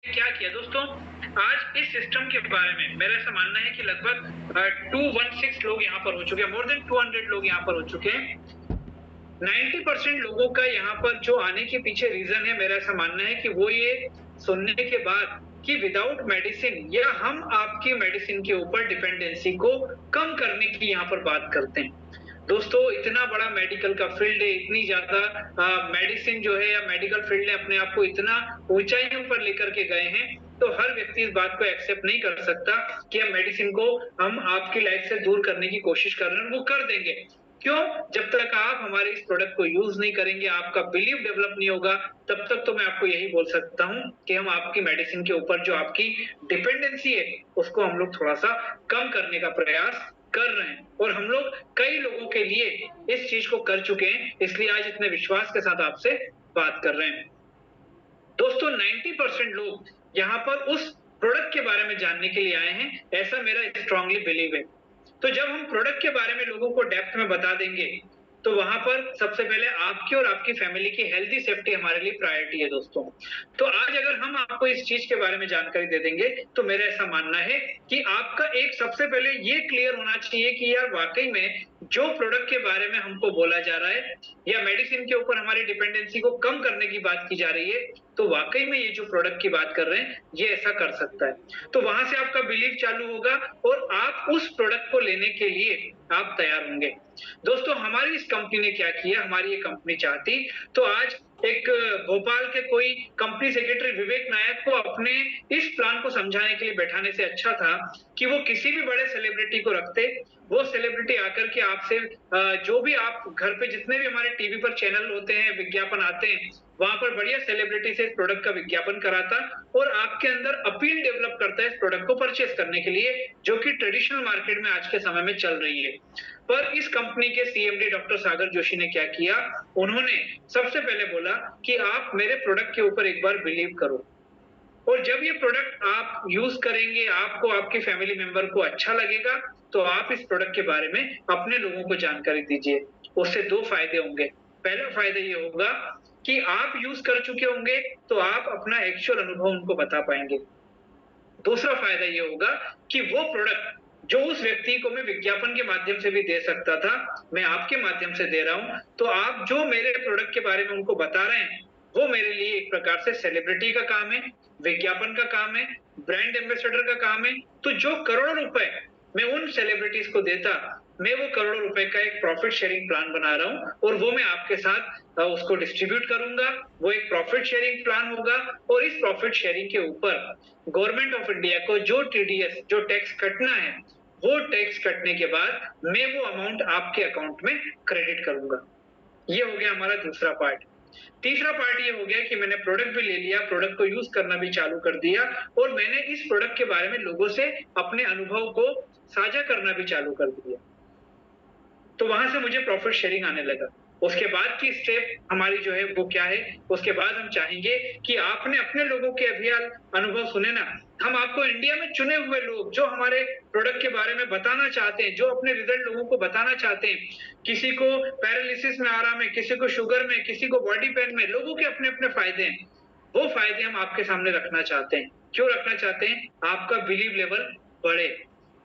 क्या किया दोस्तों, आज इस सिस्टम के बारे में मेरा ऐसा मानना है कि लगभग 216 लोग यहाँ पर हो चुके हैं, मोर देन 200 लोग यहाँ पर हो चुके हैं। 90% लोगों का यहाँ पर जो आने के पीछे रीजन है, मेरा ऐसा मानना है कि वो ये सुनने के बाद कि विदाउट मेडिसिन या हम आपकी मेडिसिन के ऊपर डिपेंडेंसी को कम करने की यहाँ पर बात करते हैं। दोस्तों, इतना बड़ा मेडिकल का फील्ड है, इतनी ज्यादा मेडिसिन जो है या मेडिकल फील्ड ने अपने आप को इतना ऊंचाइयों पर लेकर के गए हैं, तो हर व्यक्ति इस बात को एक्सेप्ट नहीं कर सकता कि हम मेडिसिन को हम आपकी लाइफ से दूर करने की कोशिश कर रहे हैं। वो कर देंगे, क्यों? जब तक आप हमारे इस प्रोडक्ट को यूज नहीं करेंगे, आपका बिलीव डेवलप नहीं होगा, तब तक तो मैं आपको यही बोल सकता हूं कि हम आपकी मेडिसिन के ऊपर जो आपकी डिपेंडेंसी है उसको हम लोग थोड़ा सा कम करने का प्रयास कर रहे हैं। और हम लोग कई लोगों के लिए इस चीज को कर चुके हैं, इसलिए आज इतने विश्वास के साथ आपसे बात कर रहे हैं। दोस्तों, 90% लोग यहाँ पर उस प्रोडक्ट के बारे में जानने के लिए आए हैं, ऐसा मेरा स्ट्रांगली बिलीव है। तो जब हम प्रोडक्ट के बारे में लोगों को डेप्थ में बता देंगे, तो वहां पर सबसे पहले आपकी और आपकी फैमिली की हेल्दी सेफ्टी हमारे लिए प्रायोरिटी है दोस्तों। तो आज अगर हम आपको इस चीज के बारे में जानकारी दे देंगे, तो मेरा ऐसा मानना है कि आपका एक सबसे पहले ये क्लियर होना चाहिए कि यार वाकई में जो प्रोडक्ट के बारे में हमको बोला जा रहा है या मेडिसिन के ऊपर हमारी डिपेंडेंसी को कम करने की बात की जा रही है, तो वाकई में ये जो प्रोडक्ट की बात कर रहे हैं ये ऐसा कर सकता है। तो वहां से आपका बिलीव चालू होगा और आप उस प्रोडक्ट को लेने के लिए आप तैयार होंगे। दोस्तों, हमारी इस कंपनी ने क्या किया, हमारी ये कंपनी चाहती तो आज एक भोपाल के कोई कंपनी सेक्रेटरी विवेक नायक को अपने इस प्लान को समझाने के लिए बैठाने से अच्छा था कि वो किसी भी बड़े सेलिब्रिटी को रखते, वो सेलिब्रिटी आकर के आपसे जो भी आप घर पे जितने भी हमारे टीवी पर चैनल होते हैं, विज्ञापन आते हैं, वहां पर बढ़िया सेलिब्रिटी से इस प्रोडक्ट का विज्ञापन कराता और आपके अंदर अपील डेवलप करता है इस प्रोडक्ट को परचेस करने के लिए, जो कि ट्रेडिशनल मार्केट में आज के समय में चल रही है। पर इस कंपनी के सीएमडी डॉक्टर सागर जोशी ने क्या किया, उन्होंने सबसे पहले बोला कि आप मेरे प्रोडक्ट के ऊपर एक बार बिलीव करो, और जब ये प्रोडक्ट आप यूज करेंगे, आपको आपके फैमिली मेंबर को अच्छा लगेगा, तो आप इस प्रोडक्ट के बारे में अपने लोगों को जानकारी दीजिए। उससे दो फायदे होंगे। पहला फायदा ये होगा कि आप यूज कर चुके होंगे, तो आप अपना एक्चुअल अनुभव उनको बता पाएंगे। दूसरा फायदा ये होगा कि वो प्रोडक्ट जो उस व्यक्ति को मैं विज्ञापन के माध्यम से भी दे सकता था, मैं आपके माध्यम से दे रहा हूं, तो आप जो मेरे प्रोडक्ट के बारे में उनको बता रहे हैं, वो मेरे लिए एक प्रकार से सेलिब्रिटी का काम है, विज्ञापन का काम है, ब्रांड एम्बेसडर का काम है। तो जो करोड़ों रुपए मैं उन सेलिब्रिटीज को देता, मैं वो करोड़ों रुपए का एक प्रॉफिट शेयरिंग प्लान बना रहा हूं और वो मैं आपके साथ उसको डिस्ट्रीब्यूट करूंगा। वो एक प्रॉफिट शेयरिंग प्लान होगा और इस प्रॉफिट शेयरिंग के ऊपर गवर्नमेंट ऑफ इंडिया को जो टीडीएस जो टैक्स कटना है, वो टैक्स कटने के बाद मैं वो अमाउंट आपके अकाउंट में क्रेडिट करूंगा। ये हो गया हमारा दूसरा पार्ट। तीसरा पार्ट ये हो गया कि मैंने प्रोडक्ट भी ले लिया, प्रोडक्ट को यूज करना भी चालू कर दिया और मैंने इस प्रोडक्ट के बारे में लोगों से अपने अनुभव को साझा करना भी चालू कर दिया। तो वहां से मुझे प्रॉफिट शेयरिंग आने लगा। उसके बाद की स्टेप हमारी जो है वो क्या है, उसके बाद हम चाहेंगे कि आपने अपने लोगों के अभी अनुभव सुने ना, हम आपको इंडिया में चुने हुए लोग जो हमारे प्रोडक्ट के बारे में बताना चाहते हैं, जो अपने रिजल्ट लोगों को बताना चाहते हैं, किसी को पैरालिसिस में आराम है, किसी को शुगर में, किसी को बॉडी पेन में, लोगों के अपने अपने फायदे हैं, वो फायदे हम आपके सामने रखना चाहते हैं। क्यों रखना चाहते हैं? आपका बिलीव लेवल बढ़े।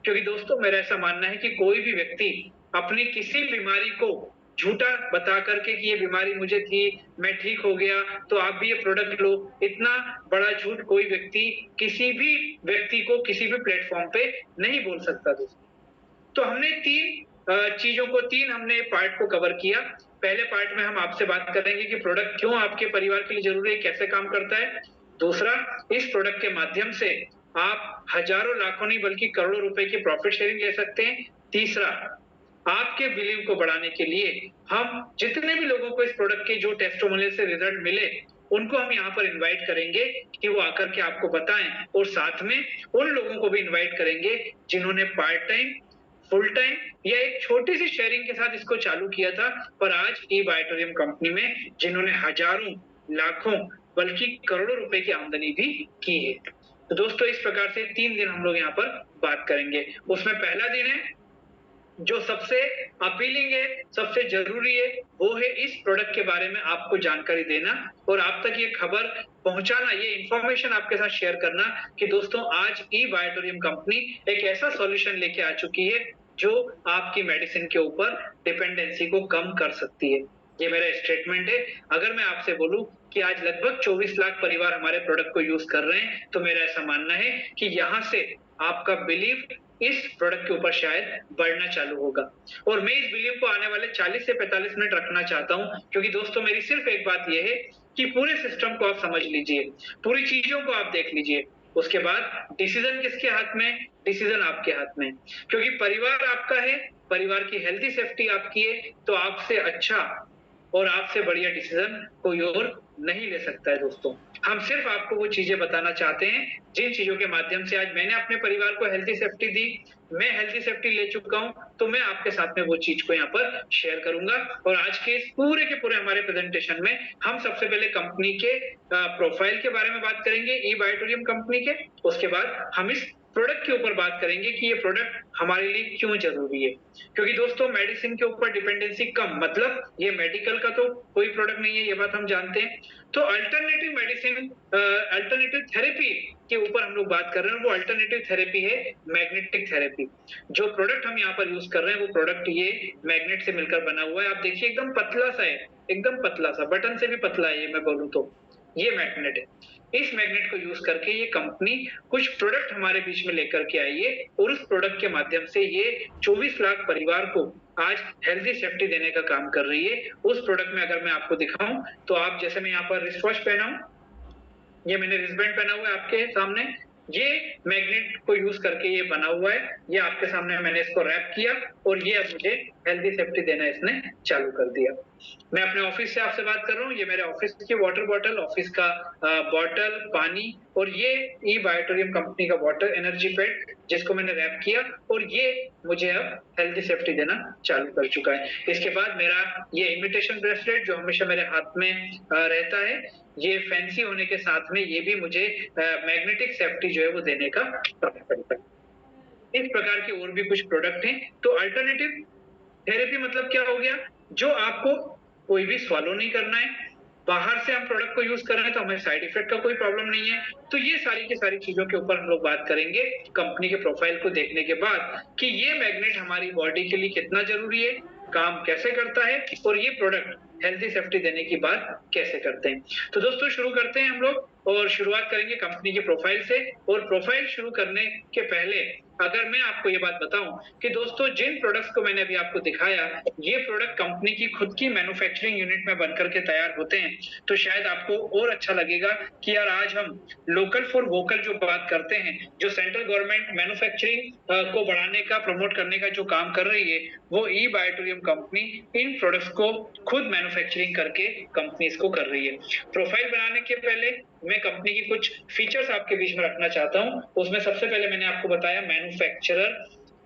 क्योंकि दोस्तों, मेरा ऐसा मानना है कि कोई भी व्यक्ति अपनी किसी बीमारी को झूठा बता करके कि ये बीमारी मुझे थी, मैं ठीक हो गया, तो आप भी ये प्रोडक्ट लो, इतना बड़ा झूठ कोई व्यक्ति किसी भी व्यक्ति को किसी भी प्लेटफॉर्म पे नहीं बोल सकता दोस्तों। तो हमने तीन हमने पार्ट को कवर किया। पहले पार्ट में हम आपसे बात करेंगे कि प्रोडक्ट क्यों आपके परिवार के लिए जरूरी है, कैसे काम करता है। दूसरा, इस प्रोडक्ट के माध्यम से आप हजारों लाखों नहीं बल्कि करोड़ों रुपए की प्रॉफिट शेयरिंग ले सकते हैं। तीसरा, आपके बिलीव को बढ़ाने के लिए हम जितने भी लोगों को इस प्रोडक्ट के जो टेस्टिमोनियल से रिजल्ट मिले, उनको हम यहाँ पर इनवाइट करेंगे कि वो आकर के आपको बताएं, और साथ में उन लोगों को भी इनवाइट करेंगे जिन्होंने पार्ट टाइम, फुल टाइम या एक छोटी सी शेयरिंग के साथ इसको चालू किया था, पर आज ई बायोटोरियम कंपनी में जिन्होंने हजारों, लाखों बल्कि करोड़ों रुपए की आमदनी भी की है। तो दोस्तों, इस प्रकार से 3 दिन हम लोग यहाँ पर बात करेंगे। उसमें पहला दिन है जो सबसे अपीलिंग है, सबसे जरूरी है, वो है इस प्रोडक्ट के बारे में आपको जानकारी देना और आप तक ये खबर पहुंचाना, ये इंफॉर्मेशन आपके साथ शेयर करना कि दोस्तों आज ई बायोटोरियम कंपनी एक ऐसा सॉल्यूशन लेके आ चुकी है जो आपकी मेडिसिन के ऊपर डिपेंडेंसी को कम कर सकती है। ये मेरा स्टेटमेंट है। अगर मैं आपसे बोलूं कि आज लगभग 24 लाख परिवार हमारे प्रोडक्ट को यूज कर रहे हैं, तो मेरा ऐसा मानना है कि यहाँ से आपका बिलीव इस प्रोडक्ट के ऊपर शायद बढ़ना चालू होगा। और मैं इस बिलीव को आने वाले 40 से 45 मिनट रखना चाहता हूं, क्योंकि दोस्तों मेरी सिर्फ एक बात यह है कि पूरे सिस्टम को आप समझ लीजिए, पूरी चीजों को आप देख लीजिए, उसके बाद डिसीजन किसके हाथ में? डिसीजन आपके हाथ में। क्योंकि परिवार आपका है, परिवार की हेल्थी सेफ्टी आपकी है, तो आपसे अच्छा और आपसे बढ़िया डिसीजन कोई और नहीं ले सकता है दोस्तों। हम सिर्फ आपको वो चीजें बताना चाहते हैं जिन चीजों के माध्यम से आज मैंने अपने परिवार को हेल्थी सेफ्टी दी, मैं हेल्थी सेफ्टी ले चुका हूं, तो मैं आपके साथ में वो चीज को यहाँ पर शेयर करूंगा। और आज के इस पूरे के पूरे हमारे प्रेजेंटेशन में हम सबसे पहले कंपनी के प्रोफाइल के बारे में बात करेंगे, ई बायोटोरियम कंपनी के। उसके बाद हम इस प्रोडक्ट के ऊपर बात करेंगे कि ये प्रोडक्ट हमारे लिए क्यों जरूरी है। क्योंकि दोस्तों मेडिसिन के ऊपर डिपेंडेंसी कम, मतलब ये मेडिकल का तो कोई प्रोडक्ट नहीं है, ये बात हम जानते हैं। तो अल्टरनेटिव मेडिसिन, अल्टरनेटिव थेरेपी के ऊपर हम लोग बात कर रहे हैं। वो अल्टरनेटिव थेरेपी है मैग्नेटिक थेरेपी। जो प्रोडक्ट हम यहाँ पर यूज कर रहे हैं वो प्रोडक्ट ये मैग्नेट से मिलकर बना हुआ है। आप देखिए एकदम पतला सा है, एकदम पतला सा, बटन से भी पतला है ये मैं बोलूं तो। ये मैग्नेट है। इस मैग्नेट को यूज करके ये कंपनी कुछ प्रोडक्ट हमारे बीच में लेकर के आई है और उस प्रोडक्ट के माध्यम से ये 24 लाख परिवार को आज हेल्थी सेफ्टी देने का काम कर रही है। उस प्रोडक्ट में अगर मैं आपको दिखाऊं तो आप, जैसे मैं यहाँ पर रिस्ट वॉच पहना हूं, ये मैंने रिस्टबैंड पहना हुआ है आपके सामने, ये मैग्नेट को यूज करके ये बना हुआ है। ये आपके सामने मैंने इसको रैप किया और ये अब मुझे हेल्थी सेफ्टी देना इसने चालू कर दिया। मैं अपने ऑफिस से आपसे बात कर रहा हूँ। ये मेरे ऑफिस की वाटर बॉटल, ऑफिस का बॉटल, पानी, और ये ई बायोटोरियम कंपनी का वाटर एनर्जी पैड जिसको मैंने रैप किया और ये मुझे अब हेल्थी सेफ्टी देना चालू कर चुका है। इसके बाद मेरा ये इमिटेशन ब्रेसलेट जो हमेशा मेरे हाथ में रहता है, ये फैंसी होने के साथ में ये भी मुझे मैग्नेटिक सेफ्टी जो है वो देने का काम करता है। इस प्रकार के और भी कुछ प्रोडक्ट हैं। तो अल्टरनेटिव थेरेपी मतलब क्या हो गया? जो आपको कोई भी स्वॉलो नहीं करना है, बाहर से हम प्रोडक्ट को यूज कर रहे हैं तो हमें साइड इफेक्ट का कोई प्रॉब्लम नहीं है। तो ये सारी की सारी चीजों के ऊपर हम लोग बात करेंगे कंपनी के प्रोफाइल को देखने के बाद कि ये मैग्नेट हमारी बॉडी के लिए कितना जरूरी है, काम कैसे करता है और ये प्रोडक्ट हेल्थी सेफ्टी देने की बात कैसे करते हैं। तो दोस्तों शुरू करते हैं हम लोग और शुरुआत करेंगे कंपनी के प्रोफाइल से। और प्रोफाइल शुरू करने के पहले अगर मैं आपको ये बात बताऊं कि दोस्तों जिन प्रोडक्ट्स को मैंने अभी आपको दिखाया, ये प्रोडक्ट कंपनी की खुद की मैन्युफैक्चरिंग यूनिट में बनकर के तैयार होते हैं, तो शायद आपको और अच्छा लगेगा कि यार आज हम लोकल फॉर वोकल जो बात करते हैं, जो सेंट्रल गवर्नमेंट मैन्युफैक्चरिंग को बढ़ाने का, प्रमोट करने का जो काम कर रही है, वो ई बायोटोरियम कंपनी इन प्रोडक्ट्स को खुद मैन्युफैक्चरिंग करके कंपनी इसको कर रही है। प्रोफाइल बनाने के पहले मैं कंपनी की कुछ फीचर्स आपके बीच में रखना चाहता हूं। उसमें सबसे पहले मैंने आपको बताया मैन्युफैक्चरर।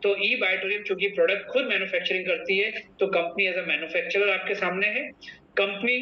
तो ई बायोटोरियम चूंकि प्रोडक्ट खुद मैन्युफैक्चरिंग करती है तो कंपनी एज अ मैन्युफैक्चरर आपके सामने है। कंपनी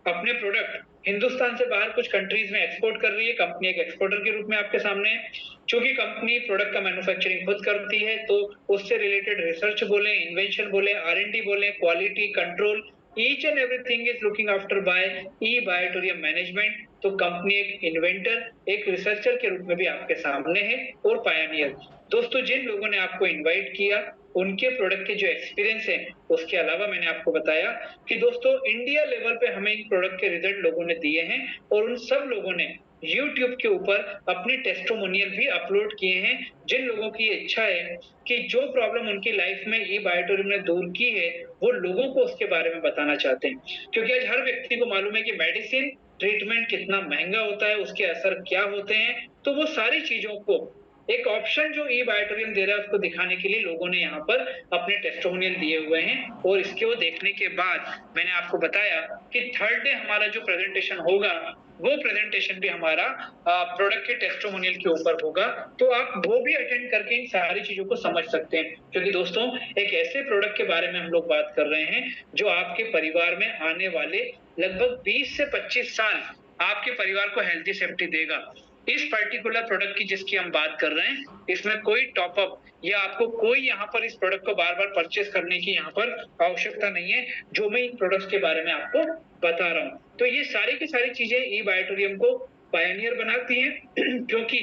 अपने प्रोडक्ट हिंदुस्तान से बाहर कुछ कंट्रीज में एक्सपोर्ट कर रही है, कंपनी एक एक्सपोर्टर के रूप में आपके सामने है। चूंकि कंपनी प्रोडक्ट का मैन्युफैक्चरिंग खुद करती है तो उससे रिलेटेड रिसर्च बोले, इन्वेंशन बोले, R&D बोले, quality control, each and everything is looking after by E biotorium management. तो कंपनी एक इन्वेंटर, एक रिसर्चर के रूप में भी आपके सामने है और पायनियर। दोस्तों जिन लोगों ने आपको इनवाइट किया उनके प्रोडक्ट के जो एक्सपीरियंस है, उसके अलावा मैंने आपको बताया कि दोस्तों इंडिया लेवल पे हमें इन प्रोडक्ट के रिजल्ट लोगों ने दिए हैं और उन सब लोगों ने YouTube के ऊपर अपने टेस्टिमोनियल भी अपलोड किए हैं। जिन लोगों की इच्छा है कि जो प्रॉब्लम उनकी लाइफ में ई बायोटोरियम ने दूर की है, वो लोगों को उसके बारे में बताना चाहते हैं। क्योंकि आज हर व्यक्ति को मालूम है कि मेडिसिन ट्रीटमेंट कितना महंगा होता है, उसके असर क्या होते हैं। तो वो सारी चीजों को एक ऑप्शन जो ई बायोटोरियम दे रहा है उसको दिखाने के लिए लोगों ने यहाँ पर अपने टेस्टिमोनियल दिए हुए हैं। और इसको देखने के बाद मैंने आपको बताया कि थर्ड डे हमारा जो प्रेजेंटेशन होगा वो प्रेजेंटेशन भी हमारा प्रोडक्ट के टेस्टिमोनियल के ऊपर होगा। तो आप वो भी अटेंड करके इन सारी चीजों को समझ सकते हैं। क्योंकि दोस्तों एक ऐसे प्रोडक्ट के बारे में हम लोग बात कर रहे हैं जो आपके परिवार में आने वाले लगभग 20 से 25 साल आपके परिवार को हेल्थी सेफ्टी देगा। इस पर्टिकुलर प्रोडक्ट की जिसकी हम बात कर रहे हैं, इसमें कोई टॉप अप या आपको कोई यहाँ पर इस प्रोडक्ट को बार-बार परचेस करने की यहाँ पर आवश्यकता नहीं है, जो मैं इन प्रोडक्ट्स के बारे में आपको बता रहा हूँ। तो ये सारी की सारी चीजें ई-बायोटोरियम को पायनियर बनाती हैं क्योंकि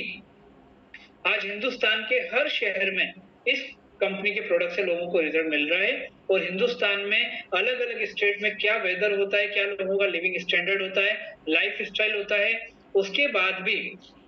आज हिंदुस्तान के हर शहर में इस कंपनी के प्रोडक्ट से लोगों को रिजल्ट मिल रहा है और हिंदुस्तान में अलग-अलग स्टेट में क्या वेदर होता है, क्या लोगों का लिविंग स्टैंडर्ड होता है, लाइफ स्टाइल होता है, उसके बाद भी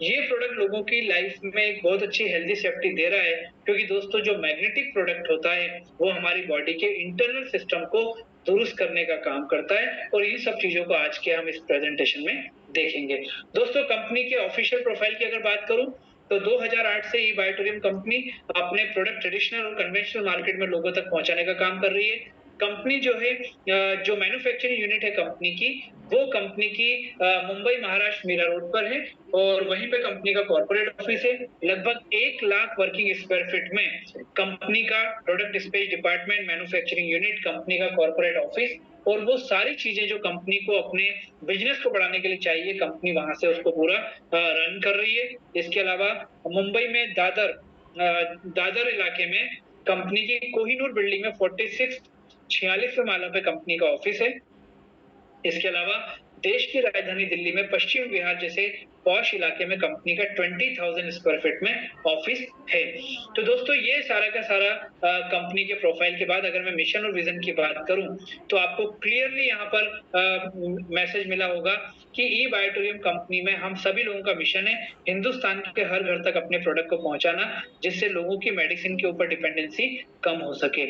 ये प्रोडक्ट लोगों की लाइफ में एक बहुत अच्छी हेल्दी सेफ्टी दे रहा है क्योंकि दोस्तों जो मैग्नेटिक प्रोडक्ट होता है वो हमारी बॉडी के इंटरनल सिस्टम को दुरुस्त करने का काम करता है और इन सब चीजों को आज के हम इस प्रेजेंटेशन में देखेंगे। दोस्तों कंपनी के ऑफिशियल प्रोफाइल की अगर बात करूं तो 2008 से ई-बायोटोरियम कंपनी अपने प्रोडक्ट ट्रेडिशनल और कन्वेंशनल मार्केट में लोगों तक पहुंचाने का काम कर रही है। कंपनी जो है जो मैन्युफैक्चरिंग यूनिट है कंपनी की, वो कंपनी की मुंबई महाराष्ट्र मीरा रोड पर है और वहीं पे कंपनी का कॉर्पोरेट ऑफिस है। लगभग 1 लाख वर्किंग स्क्वायर फीट में कंपनी का product space department, manufacturing unit, company का कॉर्पोरेट ऑफिस और वो सारी चीजें जो कंपनी को अपने बिजनेस को बढ़ाने के लिए चाहिए, कंपनी वहां से उसको पूरा रन कर रही है। इसके अलावा मुंबई में दादर इलाके में कंपनी की कोहिनूर बिल्डिंग में 46वें माला पे कंपनी का ऑफिस है। इसके अलावा देश की राजधानी दिल्ली में पश्चिम विहार जैसे पॉश इलाके में कंपनी का 20,000 स्क्वायर फीट में ऑफिस है। तो दोस्तों ये सारा का सारा कंपनी के प्रोफाइल के बाद अगर मैं मिशन और विजन की बात करूं तो आपको क्लियरली यहाँ पर मैसेज मिला होगा कि ई-बायोटोरियम कंपनी में हम सभी लोगों का मिशन है हिंदुस्तान के हर घर तक अपने प्रोडक्ट को पहुंचाना, जिससे लोगों की मेडिसिन के ऊपर डिपेंडेंसी कम हो सके।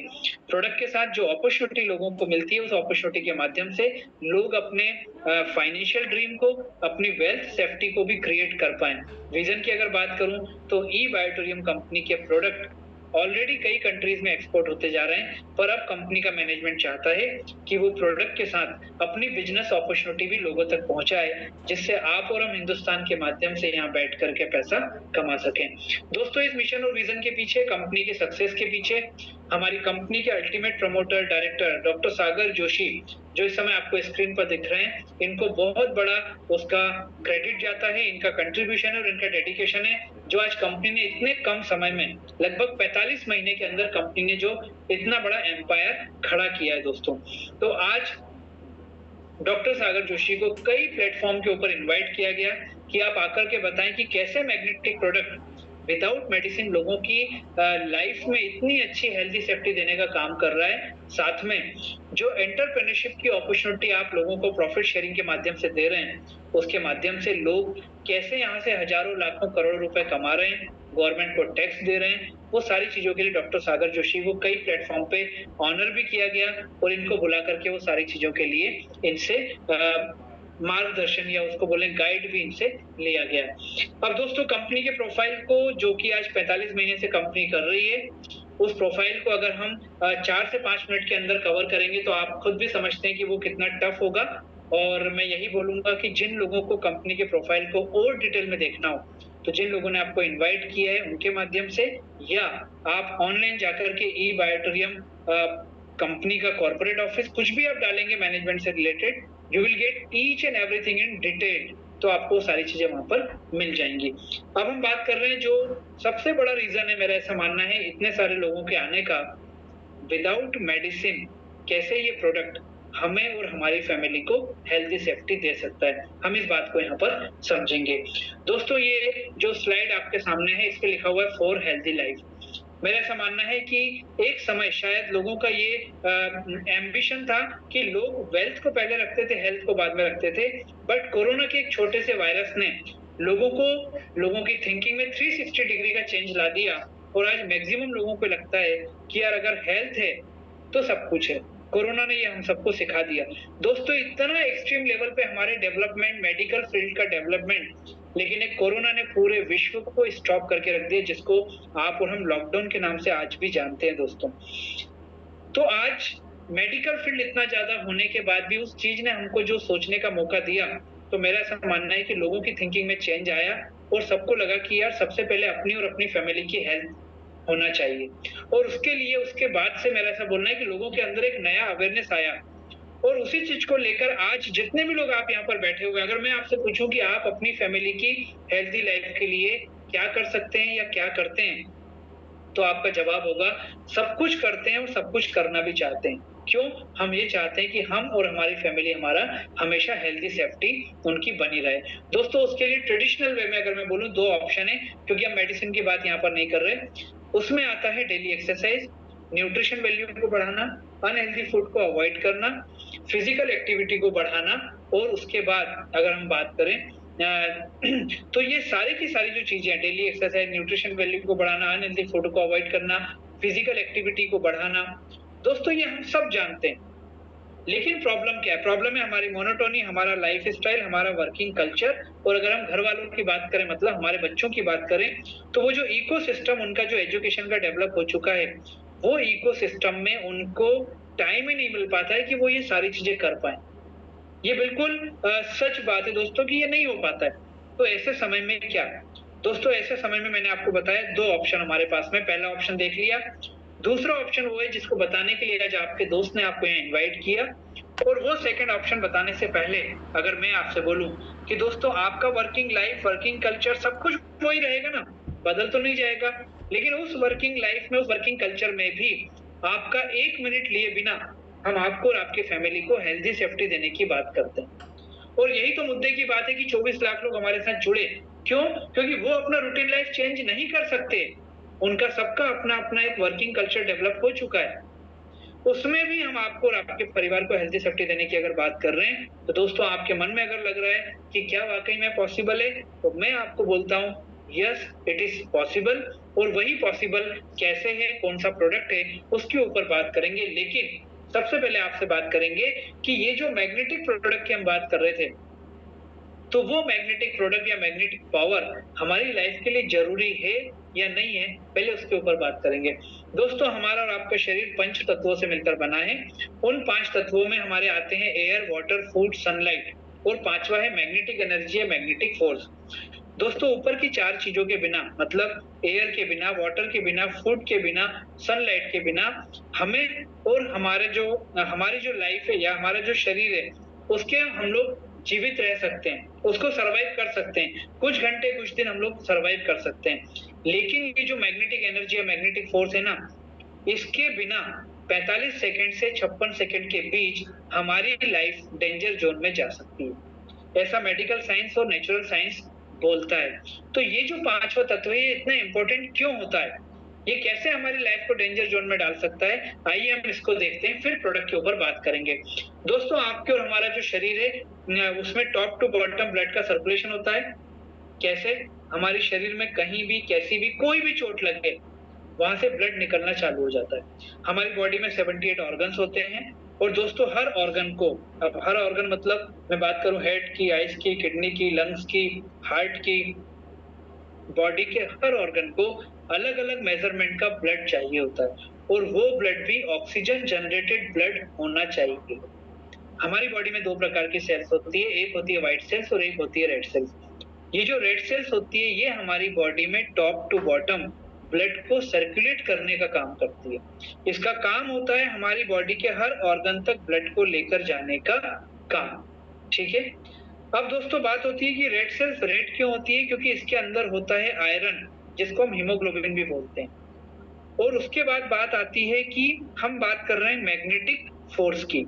प्रोडक्ट के साथ जो अपॉर्चुनिटी लोगों को मिलती है उस अपॉर्चुनिटी के माध्यम से लोग अपने फाइनेंशियल ड्रीम को, अपनी वेल्थ सेफ्टी को भी क्रिएट कर पाए। विजन की अगर बात करूं तो ई-बायोटोरियम कंपनी के प्रोडक्ट ऑलरेडी कई कंट्रीज में एक्सपोर्ट होते जा रहे हैं, पर अब कंपनी का मैनेजमेंट चाहता है कि वो प्रोडक्ट के साथ अपनी बिजनेस अपॉर्चुनिटी भी लोगों तक पहुंचाए, जिससे आप और हम हिंदुस्तान के माध्यम से यहाँ बैठ करके पैसा कमा सकें। दोस्तों इस मिशन और विजन के पीछे, कंपनी के सक्सेस के पीछे हमारी कंपनी के अल्टीमेट प्रमोटर डायरेक्टर डॉक्टर सागर जोशी, जो इस समय आपको स्क्रीन पर दिख रहे हैं, इनको बहुत बड़ा उसका क्रेडिट जाता है, इनका कंट्रीब्यूशन है और इनका डेडिकेशन है, जो आज कंपनी ने इतने कम समय में लगभग 45 महीने के अंदर कंपनी ने जो इतना बड़ा एम्पायर खड़ा किया है दोस्तों। तो आज डॉक्टर सागर जोशी को कई प्लेटफॉर्म के ऊपर इनवाइट किया गया कि आप आकर के बताएं कि कैसे मैग्नेटिक प्रोडक्ट विदाउट मेडिसिन लोगों की लाइफ में इतनी अच्छी हेल्दी सेफ्टी देने का काम कर रहा है। साथ में जो एंटरप्रेन्योरशिप की अपॉर्चुनिटी आप लोगों को प्रॉफिट शेयरिंग के माध्यम से दे रहे हैं, उसके माध्यम से लोग कैसे यहाँ से हजारों लाखों करोड़ों रुपए कमा रहे हैं, गवर्नमेंट को टैक्स दे रहे हैं, वो सारी चीजों के लिए डॉक्टर सागर जोशी को कई प्लेटफॉर्म पे ऑनर भी किया गया और इनको बुला करके वो सारी चीजों के लिए इनसे मार्गदर्शन या उसको बोले गाइड भी इनसे लिया गया। अब दोस्तों कंपनी के प्रोफाइल को, जो कि आज 45 महीने से कंपनी कर रही है, उस प्रोफाइल को अगर हम 4 से 5 मिनट के अंदर कवर करेंगे तो आप खुद भी समझते हैं कि वो कितना टफ होगा। और मैं यही बोलूंगा कि जिन लोगों को कंपनी के प्रोफाइल को और डिटेल में देखना हो, तो जिन लोगों ने आपको इन्वाइट किया है उनके माध्यम से, या आप ऑनलाइन जाकर के ई-बायोटोरियम कंपनी का कॉर्पोरेट ऑफिस कुछ भी आप डालेंगे मैनेजमेंट से related, you will get each and everything in detail, तो आपको सारी चीजें वहां पर मिल जाएंगी। अब हम बात कर रहे हैं जो सबसे बड़ा रीजन है, मेरा ऐसा मानना है, इतने सारे लोगों के आने का, विदाउट मेडिसिन कैसे ये प्रोडक्ट हमें और हमारी फैमिली को हेल्दी सेफ्टी दे सकता है, हम इस बात को यहाँ पर समझेंगे। दोस्तों ये जो स्लाइड आपके सामने है, इस पे लिखा हुआ है फॉर हेल्दी लाइफ। मेरा ऐसा मानना है कि एक समय शायद लोगों का ये एम्बिशन था कि लोग वेल्थ को पहले रखते थे, हेल्थ को बाद में रखते थे, बट कोरोना के एक छोटे से वायरस ने लोगों की थिंकिंग में 360 डिग्री का चेंज ला दिया और आज मैक्सिमम लोगों को लगता है कि यार अगर हेल्थ है तो सब कुछ है। कोरोना ने ये हम सबको सिखा दिया। दोस्तों इतना एक्सट्रीम लेवल पे हमारे डेवलपमेंट, मेडिकल फील्ड का डेवलपमेंट, लेकिन एक कोरोना ने पूरे विश्व को स्टॉप करके रख दिया, जिसको आप और हम लॉकडाउन के नाम से आज भी जानते हैं दोस्तों। तो आज मेडिकल फील्ड इतना ज्यादा होने के बाद भी उस चीज ने हमको जो सोचने का मौका दिया, तो मेरा ऐसा मानना है कि लोगों की थिंकिंग में चेंज आया और सबको लगा कि यार सबसे पहले अपनी और अपनी फैमिली की हेल्थ होना चाहिए। और उसके लिए उसके बाद से मेरा ऐसा बोलना है कि लोगों के अंदर एक नया अवेयरनेस आया और उसी चीज को लेकर आज जितने भी लोग आप यहाँ पर बैठे हुए, अगर मैं आपसे पूछूं कि आप अपनी फैमिली की हेल्दी लाइफ के लिए क्या कर सकते हैं या क्या करते हैं, तो आपका जवाब होगा सब कुछ करते हैं और सब कुछ करना भी चाहते हैं। क्यों? हम ये चाहते हैं कि हम और हमारी फैमिली हमारा हमेशा हेल्दी सेफ्टी उनकी बनी रहे। दोस्तों उसके लिए ट्रेडिशनल वे में अगर मैं बोलूं 2 ऑप्शन है, क्योंकि हम मेडिसिन की बात यहाँ पर नहीं कर रहे। उसमें आता है डेली एक्सरसाइज, न्यूट्रिशन वैल्यू को बढ़ाना, अनहेल्दी फूड को अवॉइड करना, फिजिकल एक्टिविटी को बढ़ाना, और उसके बाद अगर हम बात करें तो ये सारी की सारी जो चीजें हैं, डेली एक्सरसाइज, न्यूट्रिशन वैल्यू को बढ़ाना, अनहेल्दी फूड को अवॉइड करना, फिजिकल एक्टिविटी को बढ़ाना, दोस्तों ये हम सब जानते हैं। लेकिन प्रॉब्लम क्या है? प्रॉब्लम है हमारी मोनोटोनी, हमारा लाइफ स्टाइल, हमारा वर्किंग कल्चर, और अगर हम घर वालों की बात करें, मतलब हमारे बच्चों की बात करें, तो वो जो इकोसिस्टम उनका जो एजुकेशन का डेवलप हो चुका है, वो इकोसिस्टम में उनको टाइम ही नहीं मिल पाता है कि वो ये सारी चीजें कर पाए। ये बिल्कुल सच बात है दोस्तों कि ये नहीं हो पाता है। तो ऐसे समय में क्या? दोस्तों ऐसे समय में मैंने आपको बताया 2 ऑप्शन हमारे पास में। पहला ऑप्शन देख लिया, दूसरा ऑप्शन वो है जिसको बताने के लिए आज आपके दोस्त ने आपको यहाँ इनवाइट किया। और वो सेकंड ऑप्शन बताने से पहले अगर मैं आपसे बोलूं कि दोस्तों आपका वर्किंग लाइफ, वर्किंग कल्चर सब कुछ वही रहेगा ना, बदल तो नहीं जाएगा, लेकिन उस वर्किंग लाइफ में, उस वर्किंग कल्चर में भी आपका 1 मिनट लिए बिना हम आपको और आपकी फैमिली को हेल्दी सेफ्टी देने की बात करते हैं। और यही तो मुद्दे की बात है कि 24 लाख लोग हमारे साथ जुड़े। क्यों? क्योंकि वो अपना रूटीन लाइफ चेंज नहीं कर सकते। उनका सबका अपना अपना एक वर्किंग कल्चर डेवलप हो चुका है। उसमें भी हम आपको और आपके परिवार को हेल्दी सेफ्टी देने की अगर बात कर रहे हैं, तो दोस्तों आपके मन में अगर लग रहा है कि क्या वाकई में पॉसिबल है, तो मैं आपको बोलता हूँ यस इट इज पॉसिबल। और वही पॉसिबल कैसे है, कौन सा प्रोडक्ट है, उसके ऊपर बात करेंगे। लेकिन सबसे पहले आपसे बात करेंगे कि ये जो मैग्नेटिक प्रोडक्ट की हम बात कर रहे थे, तो वो मैग्नेटिक प्रोडक्ट या मैग्नेटिक पावर हमारी लाइफ के लिए जरूरी है या नहीं है, पहले उसके ऊपर बात करेंगे। दोस्तों हमारा और आपका शरीर 5 तत्वों से मिलकर बना है। उन 5 तत्वों में हमारे आते हैं एयर, वाटर, फूड, सनलाइट, और 5वां है मैग्नेटिक एनर्जी या मैग्नेटिक फोर्स। दोस्तों ऊपर की 4 चीजों के बिना, मतलब एयर के बिना, वाटर के बिना, फूड के बिना, सनलाइट के बिना, हमें और हमारी जो लाइफ है या हमारा जो शरीर है, उसके हम लोग जीवित रह सकते हैं, उसको सरवाइव कर सकते हैं, कुछ घंटे कुछ दिन हम लोग सरवाइव कर सकते हैं। लेकिन ये जो मैग्नेटिक एनर्जी या मैग्नेटिक फोर्स है ना, इसके बिना 45 सेकंड से 56 सेकंड के बीच हमारी लाइफ डेंजर जोन में जा सकती है, ऐसा मेडिकल साइंस और नेचुरल साइंस बोलता है। तो ये जो 5वां तत्व है, ये इतना इंपॉर्टेंट क्यों होता है, ये कैसे हमारी लाइफ को डेंजर जोन में डाल सकता है, आइए हम इसको देखते हैं, फिर प्रोडक्ट के ऊपर बात करेंगे। दोस्तों आपके और हमारा जो शरीर है, उसमें टॉप टू बॉटम ब्लड का सर्कुलेशन होता है। कैसे? हमारे शरीर में कहीं भी, कैसी भी, कोई भी चोट लगे, वहां से ब्लड निकलना चालू हो जाता है। हमारी बॉडी में 78 ऑर्गन्स होते हैं, और दोस्तों हर ऑर्गन को, अब हर ऑर्गन मतलब मैं बात करूं हेड की, आइज की, किडनी की, लंग्स की, हार्ट की, बॉडी के हर ऑर्गन को अलग अलग मेजरमेंट का ब्लड चाहिए होता है, और वो ब्लड भी ऑक्सीजन जनरेटेड ब्लड होना चाहिए। हमारी बॉडी में 2 प्रकार की सेल्स होती है, एक होती है व्हाइट सेल्स और एक होती है रेड सेल्स। ये जो रेड सेल्स होती है, ये हमारी बॉडी में टॉप टू बॉटम ब्लड को सर्कुलेट करने का काम करती है। इसका काम होता है हमारी बॉडी के हर ऑर्गन तक ब्लड को लेकर जाने का काम। ठीक है? अब दोस्तों बात होती है कि रेड सेल्स रेड क्यों होती है? क्योंकि इसके अंदर होता है आयरन, जिसको हम हीमोग्लोबिन भी बोलते हैं। और उसके बाद बात आती है कि हम बात कर रहे हैं मैग्नेटिक फोर्स की।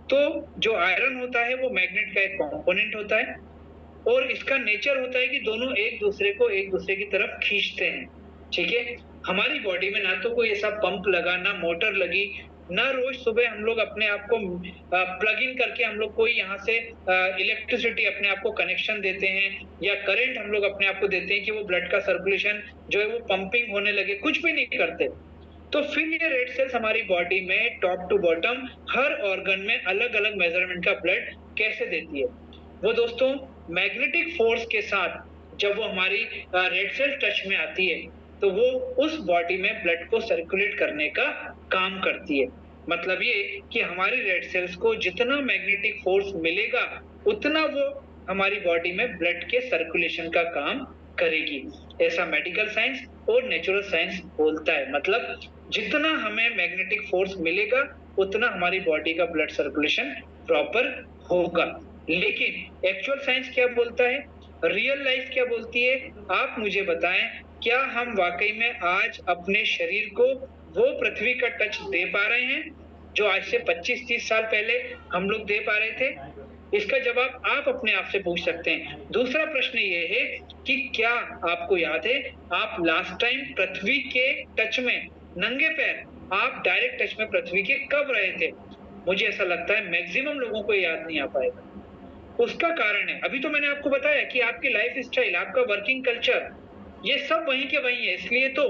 तो जो आयरन होता है वो मैग्नेट का एक कंपोनेंट होता है, और इसका नेचर होता है कि दोनों एक दूसरे की तरफ खींचते हैं। ठीक है? हमारी बॉडी में ना तो कोई ऐसा पंप लगा, ना मोटर लगी, ना रोज सुबह हम लोग अपने आप को प्लग इन करके हम लोग कोई यहाँ से इलेक्ट्रिसिटी अपने आप को कनेक्शन देते हैं, या करंट हम लोग अपने आप को देते हैं कि वो ब्लड का सर्कुलेशन जो है वो पंपिंग होने लगे, कुछ भी नहीं करते। तो फिर ये रेड सेल्स हमारी बॉडी में टॉप टू बॉटम हर ऑर्गन में अलग अलग मेजरमेंट का ब्लड कैसे देती है? वो दोस्तों मैग्नेटिक फोर्स के साथ जब वो हमारी रेड सेल टच में आती है, तो वो उस बॉडी में ब्लड को सर्कुलेट करने का काम करती है। मतलब ये कि हमारी रेड सेल्स को जितना मैग्नेटिक फोर्स मिलेगा, उतना वो हमारी बॉडी में ब्लड के सर्कुलेशन का काम करेगी, ऐसा मेडिकल साइंस और नेचुरल साइंस बोलता है। मतलब जितना हमें मैग्नेटिक फोर्स मिलेगा, उतना हमारी बॉडी का ब्लड सर्कुलेशन प्रॉपर होगा। लेकिन एक्चुअल साइंस क्या बोलता है, रियल लाइफ क्या बोलती है, आप मुझे बताएं, क्या हम वाकई में आज अपने शरीर को वो पृथ्वी का टच दे पा रहे हैं जो आज से 25-30 साल पहले हम लोग दे पा रहे थे? इसका जवाब आप अपने आप से पूछ सकते हैं। दूसरा प्रश्न ये है कि क्या आपको याद है आप लास्ट टाइम पृथ्वी के टच में नंगे पैर आप डायरेक्ट टच में पृथ्वी के कब रहे थे? मुझे ऐसा लगता है मैक्सिमम लोगों को याद नहीं आ पाएगा। उसका कारण है, अभी तो मैंने आपको बताया कि आपकी लाइफ स्टाइल, आपका वर्किंग कल्चर, ये सब वहीं के वहीं है। इसलिए तो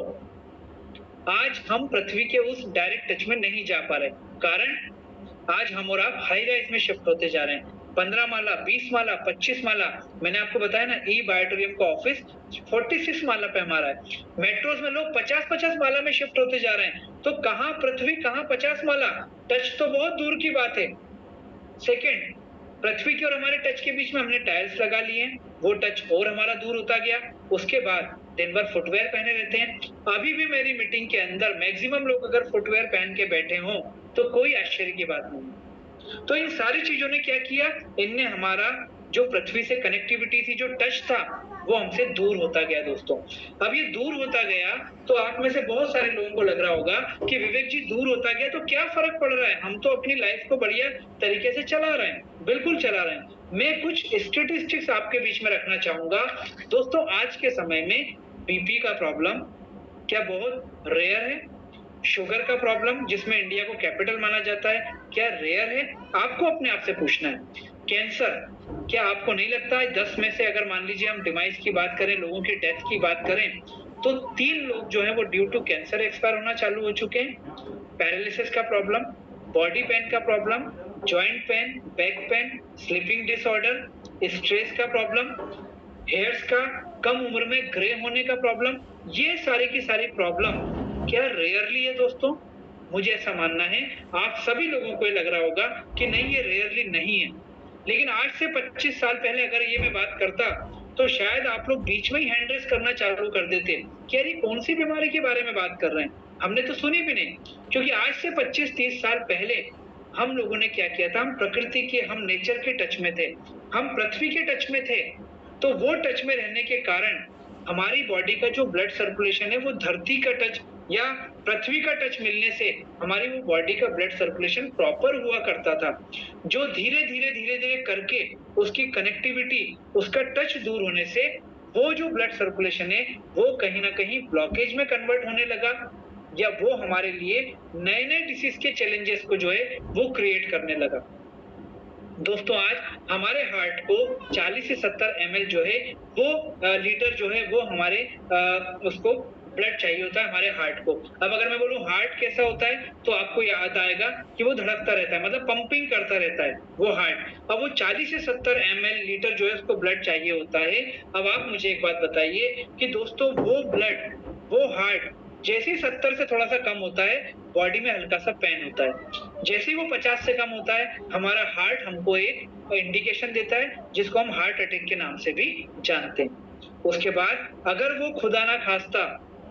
आज हम पृथ्वी के उस डायरेक्ट टच में नहीं जा पा रहे। कारण आज हम और आप हाई राइज में शिफ्ट होते जा रहे हैं। 15 माला, 20 माला, 25 माला, मैंने आपको बताया ना, ई बायोटोरियम का ऑफिस 46 माला पे हमारा है। मेट्रोज में लोग 50-50 माला में शिफ्ट होते जा रहे हैं। तो कहां पृथ्वी, कहां 50 माला? टच तो बहुत दूर की बात है। सेकेंड, पृथ्वी के और हमारे टच के बीच में हमने टाइल्स लगा लिए हैं, वो टच और हमारा दूर होता गया। उसके बाद दिन भर फुटवेयर पहने रहते हैं। अभी भी मेरी मीटिंग के अंदर मैक्सिमम लोग अगर फुटवेयर पहन के बैठे हों तो कोई आश्चर्य की बात नहीं। तो इन सारी चीजों ने क्या किया, इनने हमारा जो पृथ्वी से कनेक्टिविटी थी, जो टच था, वो हमसे दूर होता गया दोस्तों। अब ये दूर होता गया तो आप में से बहुत सारे लोगों को लग रहा होगा कि विवेक जी दूर होता गया तो क्या फर्क पड़ रहा है, हम तो अपनी लाइफ को बढ़िया तरीके से चला रहे हैं। बिल्कुल चला रहे हैं। मैं कुछ स्टेटिस्टिक्स आपके बीच में रखना चाहूंगा दोस्तों। आज के समय में बीपी का प्रॉब्लम क्या बहुत रेयर है? शुगर का प्रॉब्लम, जिसमें इंडिया को कैपिटल माना जाता है, क्या रेयर है? आपको अपने आप से पूछना है। कैंसर, क्या आपको नहीं लगता है 10 में से अगर मान लीजिए हम डिमाइस की बात करें, लोगों की डेथ की बात करें, तो 3 लोग जो है वो ड्यू टू कैंसर एक्सपायर होना चालू हो चुके हैं। पैरालिसिस का प्रॉब्लम, बॉडी पेन का problem, joint pain, back pain, sleeping disorder, stress का प्रॉब्लम, हेयर्स का कम उम्र में ग्रे होने का प्रॉब्लम, ये सारी की सारी प्रॉब्लम क्या रेयरली है दोस्तों? मुझे ऐसा मानना है, आप सभी लोगों को ये लग रहा होगा कि नहीं, ये रेयरली नहीं है। लेकिन आज से 25 साल पहले अगर ये मैं बात करता तो शायद आप लोग बीच में ही हैंड रेस करना चालू कर देते कि यार ये कौन सी बीमारी के बारे में बात कर रहे हैं, हमने तो सुनी भी नहीं। क्योंकि आज से 25-30 साल पहले हम लोगों ने क्या किया था, हम प्रकृति के, हम नेचर के टच में थे, हम पृथ्वी के टच में थे। तो वो टच में रहने के कारण हमारी बॉडी का जो ब्लड सर्कुलेशन है वो धरती का टच या पृथ्वी का टच मिलने से हमारी वो बॉडी का ब्लड सर्कुलेशन प्रॉपर हुआ करता था। जो धीरे धीरे करके उसकी कनेक्टिविटी, उसका टच दूर होने से वो जो ब्लड सर्कुलेशन है वो कहीं ना कहीं ब्लॉकेज में कन्वर्ट होने लगा, या वो हमारे लिए नए नए डिसीज के चैलेंजेस को जो है वो क्रिएट करने लगा। दोस्तों आज हमारे हार्ट को 40 से 70 ml जो है वो लीटर जो है वो हमारे उसको ब्लड चाहिए होता है हमारे हार्ट को। अब अगर मैं बोलूं हार्ट कैसा होता है तो आपको याद आएगा कि वो धड़कता रहता है, मतलब पंपिंग करता रहता है वो हार्ट। अब वो 40 से 70 ml लीटर जो है उसको ब्लड चाहिए होता है। अब आप मुझे एक बात बताइए कि दोस्तों वो ब्लड, वो हार्ट जैसे ही 70 से थोड़ा सा कम होता है बॉडी में हल्का सा पेन होता है, जैसे ही वो 50 से कम होता है हमारा हार्ट हमको एक इंडिकेशन देता है जिसको हम हार्ट अटैक के नाम से भी जानते हैं। उसके बाद अगर वो खुदा ना खास्ता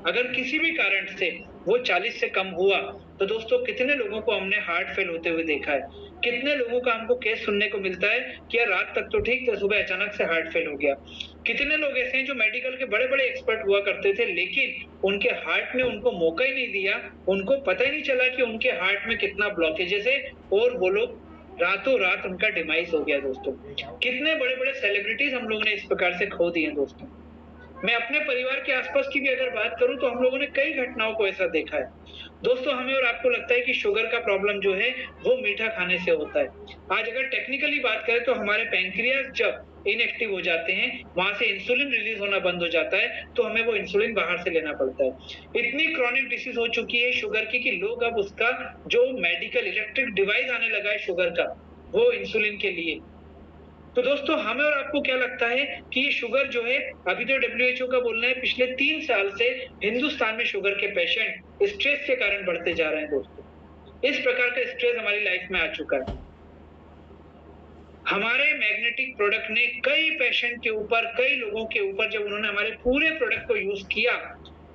अगर किसी भी कारण से वो 40 से कम हुआ तो दोस्तों कितने लोगों को हमने हार्ट फेल होते हुए देखा है, कितने लोगों का हमको केस सुनने को मिलता है कि यार रात तक तो ठीक था, सुबह अचानक से हार्ट फेल हो गया। कितने लोग ऐसे हैं जो मेडिकल के बड़े बड़े एक्सपर्ट हुआ करते थे लेकिन उनके हार्ट ने उनको मौका ही नहीं दिया, उनको पता ही नहीं चला कि उनके हार्ट में कितना ब्लॉकेजेस है और वो लोग रातों रात उनका डिमाइस हो गया। दोस्तों कितने बड़े बड़े सेलिब्रिटीज हम लोगों ने इस प्रकार से खो दिए। दोस्तों मैं अपने परिवार के आसपास की भी अगर बात करूं तो हम लोगों ने कई घटनाओं को ऐसा देखा है। दोस्तों हमें और आपको लगता है कि शुगर का प्रॉब्लम जो है वो मीठा खाने से होता है। आज अगर टेक्निकली बात करें तो हमारे पैंक्रियाज जब इनएक्टिव हो जाते हैं, वहां से इंसुलिन रिलीज होना बंद हो जाता है तो हमें वो इंसुलिन बाहर से लेना पड़ता है। इतनी क्रॉनिक डिसीज हो चुकी है शुगर की कि लोग अब उसका जो मेडिकल इलेक्ट्रिक डिवाइस आने लगा है शुगर का, वो इंसुलिन के लिए। तो दोस्तों हमें और आपको क्या लगता है कि ये शुगर जो है, अभी तो WHO का बोलना है पिछले 3 साल से हिंदुस्तान में शुगर के पेशेंट स्ट्रेस के कारण बढ़ते जा रहे हैं। दोस्तों इस प्रकार का स्ट्रेस हमारी लाइफ में आ चुका है। हमारे मैग्नेटिक प्रोडक्ट ने कई पेशेंट के ऊपर, कई लोगों के ऊपर जब उन्होंने हमारे पूरे प्रोडक्ट को यूज किया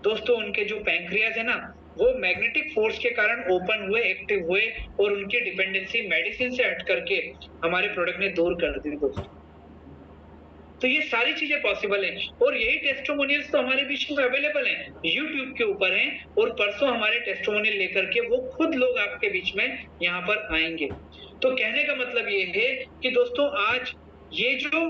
दोस्तों, उनके जो पैंक्रियाज है ना वो मैग्नेटिक फोर्स के कारण ओपन हुए, एक्टिव हुए और उनकी डिपेंडेंसी मेडिसिन से हट करके हमारे प्रोडक्ट ने दूर कर दी दोस्तों। तो ये सारी चीजें पॉसिबल हैं और यही टेस्टिमोनियल्स तो हमारे बीच में अवेलेबल हैं, यूट्यूब के ऊपर हैं और परसों हमारे टेस्टिमोनियल लेकर के वो खुद लोग आपके बीच में यहाँ पर आएंगे। तो कहने का मतलब ये है कि दोस्तों आज ये जो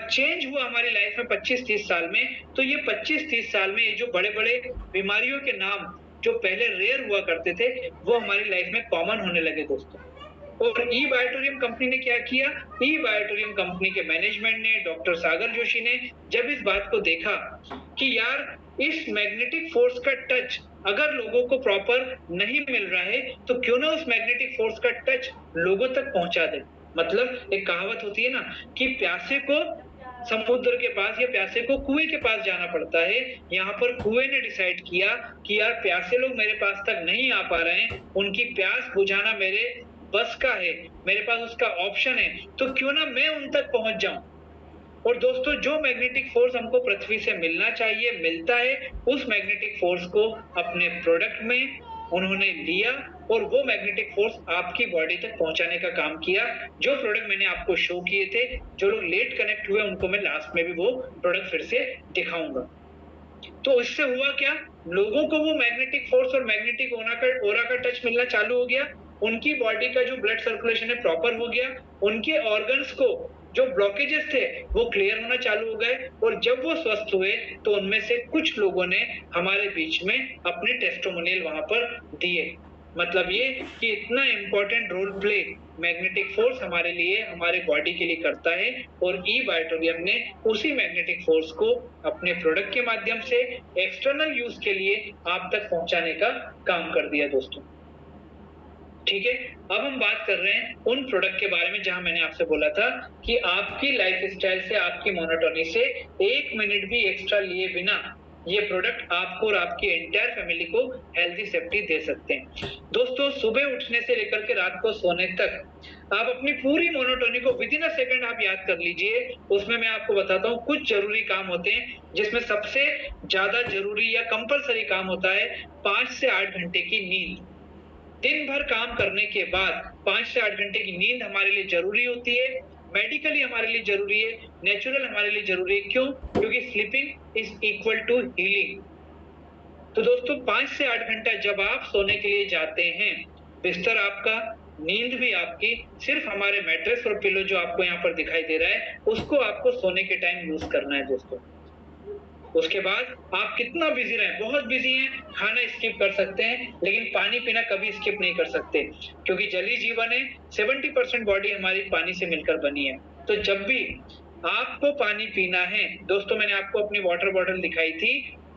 चेंज हुआ हमारी लाइफ में 25-30 साल में, तो ये 25-30 साल में ये जो बड़े-बड़े बीमारियों के नाम जो पहले रेयर हुआ करते थे, वो हमारी लाइफ में कॉमन होने लगे दोस्तों। और ई बायोटोरियम कंपनी ने क्या किया? ई बायोटोरियम कंपनी के मैनेजमेंट ने, डॉक्टर सागर जोशी ने जब इस बात को देखा कि यार इस मैग्नेटिक फोर्स का टच अगर लोगों को प्रॉपर नहीं मिल रहा है, तो क्यों ना उस मैग्नेटिक फोर्स का टच लोगों तक पहुंचा दे। मतलब एक कहावत होती है ना कि प्यासे को समुद्र के पास या प्यासे को कुएं के पास जाना पड़ता है। यहाँ पर कुएं ने डिसाइड किया कि यार प्यासे लोग मेरे पास तक नहीं आ पा रहे हैं, उनकी प्यास बुझाना मेरे बस का है, मेरे पास उसका ऑप्शन है, तो क्यों ना मैं उन तक पहुंच जाऊं। और दोस्तों जो मैग्नेटिक फोर्स हमको पृथ्वी से मिलना चाहिए मिलता है, उस मैग्नेटिक फोर्स को अपने प्रोडक्ट में उन्होंने लिया और वो मैग्नेटिक फोर्स आपकी बॉडी तक पहुंचाने का काम किया। जो प्रोडक्ट मैंने आपको शो किए थे, जो लोग लेट कनेक्ट हुए उनको मैं लास्ट में भी वो प्रोडक्ट फिर से दिखाऊंगा। तो इससे हुआ क्या? लोगों को वो मैग्नेटिक फोर्स और मैग्नेटिक ओरा का टच मिलना चालू हो गया, उनकी बॉडी का जो ब्लड सर्कुलेशन है प्रॉपर हो गया, उनके ऑर्गन्स को जो ब्लॉकेजेस थे वो क्लियर होना चालू हो गए और जब वो स्वस्थ हुए तो उनमें से कुछ लोगों ने हमारे बीच में अपने टेस्टिमोनियल वहां पर दिए। मतलब ये कि इतना important role play magnetic force हमारे लिए, हमारे बॉडी के लिए करता है और ई बायोटोरियम ने उसी मैग्नेटिक फोर्स को अपने प्रोडक्ट के माध्यम से एक्सटर्नल यूज के लिए आप तक पहुंचाने का काम कर दिया दोस्तों। ठीक है, अब हम बात कर रहे हैं उन प्रोडक्ट के बारे में जहां मैंने आपसे बोला था कि आपकी लाइफस्टाइल से, आपकी मोनोटोनी से 1 मिनट भी एक्स्ट्रा लिए बिना ये प्रोडक्ट आपको और आपकी एंटायर फैमिली को हेल्दी सेफ्टी दे सकते हैं। दोस्तों सुबह उठने से लेकर के रात को सोने तक आप अपनी पूरी मोनोटोनी को विदिन अ सेकंड आप याद कर लीजिए। उसमें मैं आपको बताता हूँ कुछ जरूरी काम होते हैं जिसमें सबसे ज्यादा जरूरी या कंपलसरी काम होता है 5 से 8 घंटे की नींद। दिन भर काम करने के बाद 5 से 8 घंटे की नींद हमारे लिए जरूरी होती है, मेडिकली हमारे लिए जरूरी है, नेचुरल हमारे लिए जरूरी है। क्यों? क्योंकि sleeping is equal to healing. तो दोस्तों 5 से 8 घंटा जब आप सोने के लिए जाते हैं, बिस्तर आपका, नींद भी आपकी, सिर्फ हमारे मैट्रेस और पिलो जो आपको यहाँ पर दिखाई दे रहा है उसको आपको सोने के टाइम यूज करना है दोस्तों। उसके बाद आप कितना बिजी रहे, बहुत बिजी हैं, खाना स्किप कर सकते हैं लेकिन पानी पीना कभी स्किप नहीं कर सकते क्योंकि जल ही जीवन है। 70% बॉडी हमारी पानी से मिलकर बनी है। तो जब भी आपको पानी पीना है दोस्तों, मैंने आपको अपनी वाटर बॉटल दिखाई थी,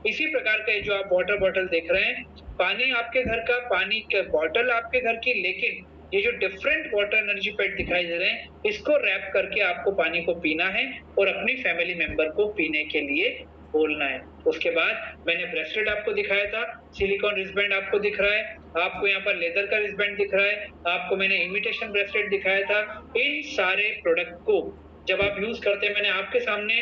इसी प्रकार का जो आप वाटर बॉटल देख रहे हैं, पानी आपके घर का, पानी का बॉटल आपके घर की, लेकिन ये जो डिफरेंट वाटर एनर्जी पैड दिखाई दे रहे हैं इसको रैप करके आपको पानी को पीना है और अपनी फैमिली मेंबर को पीने के लिए बोलना है। उसके बाद मैंने ब्रेसलेट आपको दिखाया था, सिलिकॉन रिस्टबैंड आपको दिख रहा है, आपको यहाँ पर लेदर का रिस्टबैंड दिख रहा है, आपको मैंने इमिटेशन ब्रेसलेट दिखाया था। इन सारे प्रोडक्ट को जब आप यूज करते हैं, मैंने आपके सामने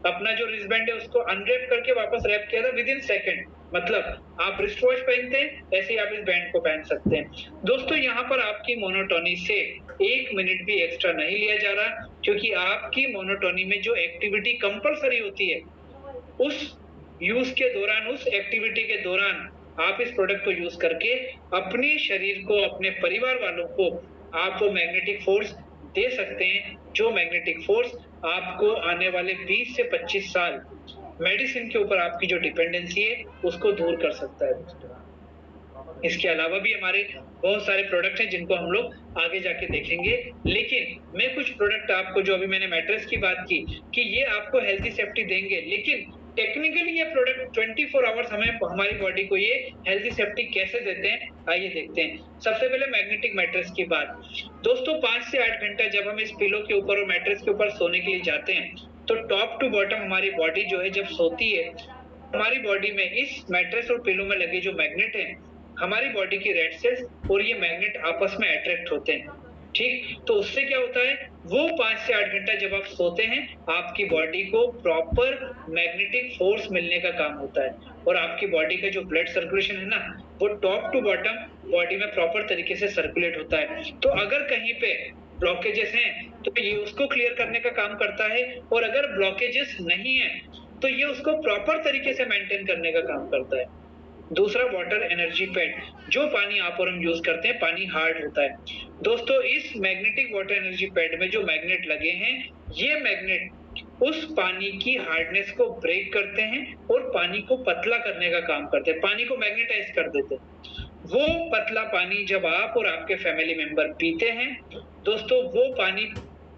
अपना जो रिस्टबैंड है उसको अनरैप करके वापस रैप किया था विदिन सेकंड। मतलब आप रिस्ट वॉच पहनते हैं ऐसे ही आप इस बैंड को पहन सकते हैं। दोस्तों यहाँ पर आपकी मोनोटोनी से 1 मिनट भी एक्स्ट्रा नहीं लिया जा रहा क्योंकि आपकी मोनोटोनी में जो एक्टिविटी कंपलसरी होती है उस यूज के दौरान, उस एक्टिविटी के दौरान आप इस प्रोडक्ट को यूज करके अपने शरीर को, अपने परिवार वालों को आप वो मैग्नेटिक फोर्स दे सकते हैं जो मैग्नेटिक फोर्स आपको आने वाले 20 से 25 साल मेडिसिन के ऊपर आपकी जो डिपेंडेंसी है उसको दूर कर सकता है। इसके अलावा भी हमारे बहुत सारे प्रोडक्ट हैं जिनको हम लोग आगे जाके देखेंगे, लेकिन मैं कुछ प्रोडक्ट आपको, जो अभी मैंने मैट्रेस की बात की कि ये आपको हेल्दी सेफ्टी देंगे, लेकिन टेक्निकली ये प्रोडक्ट 24 आवर्स हमें, हमारी बॉडी को ये हेल्दी सेफ्टी कैसे देते हैं, आइए देखते हैं। सबसे पहले मैग्नेटिक मैट्रेस की बात। दोस्तों 5 से 8 घंटा जब हम इस पिलो के ऊपर और मैट्रेस के ऊपर सोने के लिए जाते हैं तो टॉप टू बॉटम हमारी बॉडी जो है जब सोती है, हमारी बॉडी में इस मैट्रेस और पिलो में लगे जो मैग्नेट है, हमारी बॉडी की रेड सेल्स और ये मैग्नेट आपस में अट्रैक्ट होते हैं। ठीक, तो उससे क्या होता है, वो 5 से 8 घंटा जब आप सोते हैं, आपकी बॉडी को प्रॉपर मैग्नेटिक फोर्स मिलने का काम होता है और आपकी बॉडी का जो ब्लड सर्कुलेशन है ना, वो टॉप टू बॉटम बॉडी में प्रॉपर तरीके से सर्कुलेट होता है। तो अगर कहीं पे ब्लॉकेजेस हैं, तो ये उसको क्लियर करने का काम करता है और अगर ब्लॉकेजेस नहीं है, तो ये उसको प्रॉपर तरीके से मेंटेन करने का काम करता है। दूसरा वाटर एनर्जी पैड, जो पानी आप और हम यूज करते हैं, पानी हार्ड होता है। दोस्तों इस मैग्नेटिक वाटर एनर्जी पैड में जो मैग्नेट लगे हैं, ये मैग्नेट उस पानी की हार्डनेस को ब्रेक करते हैं और पानी को पतला करने का काम करते हैं, पानी को मैग्नेटाइज कर देते हैं। वो पतला पानी जब आप और आपके फैमिली मेंबर पीते हैं दोस्तों, वो पानी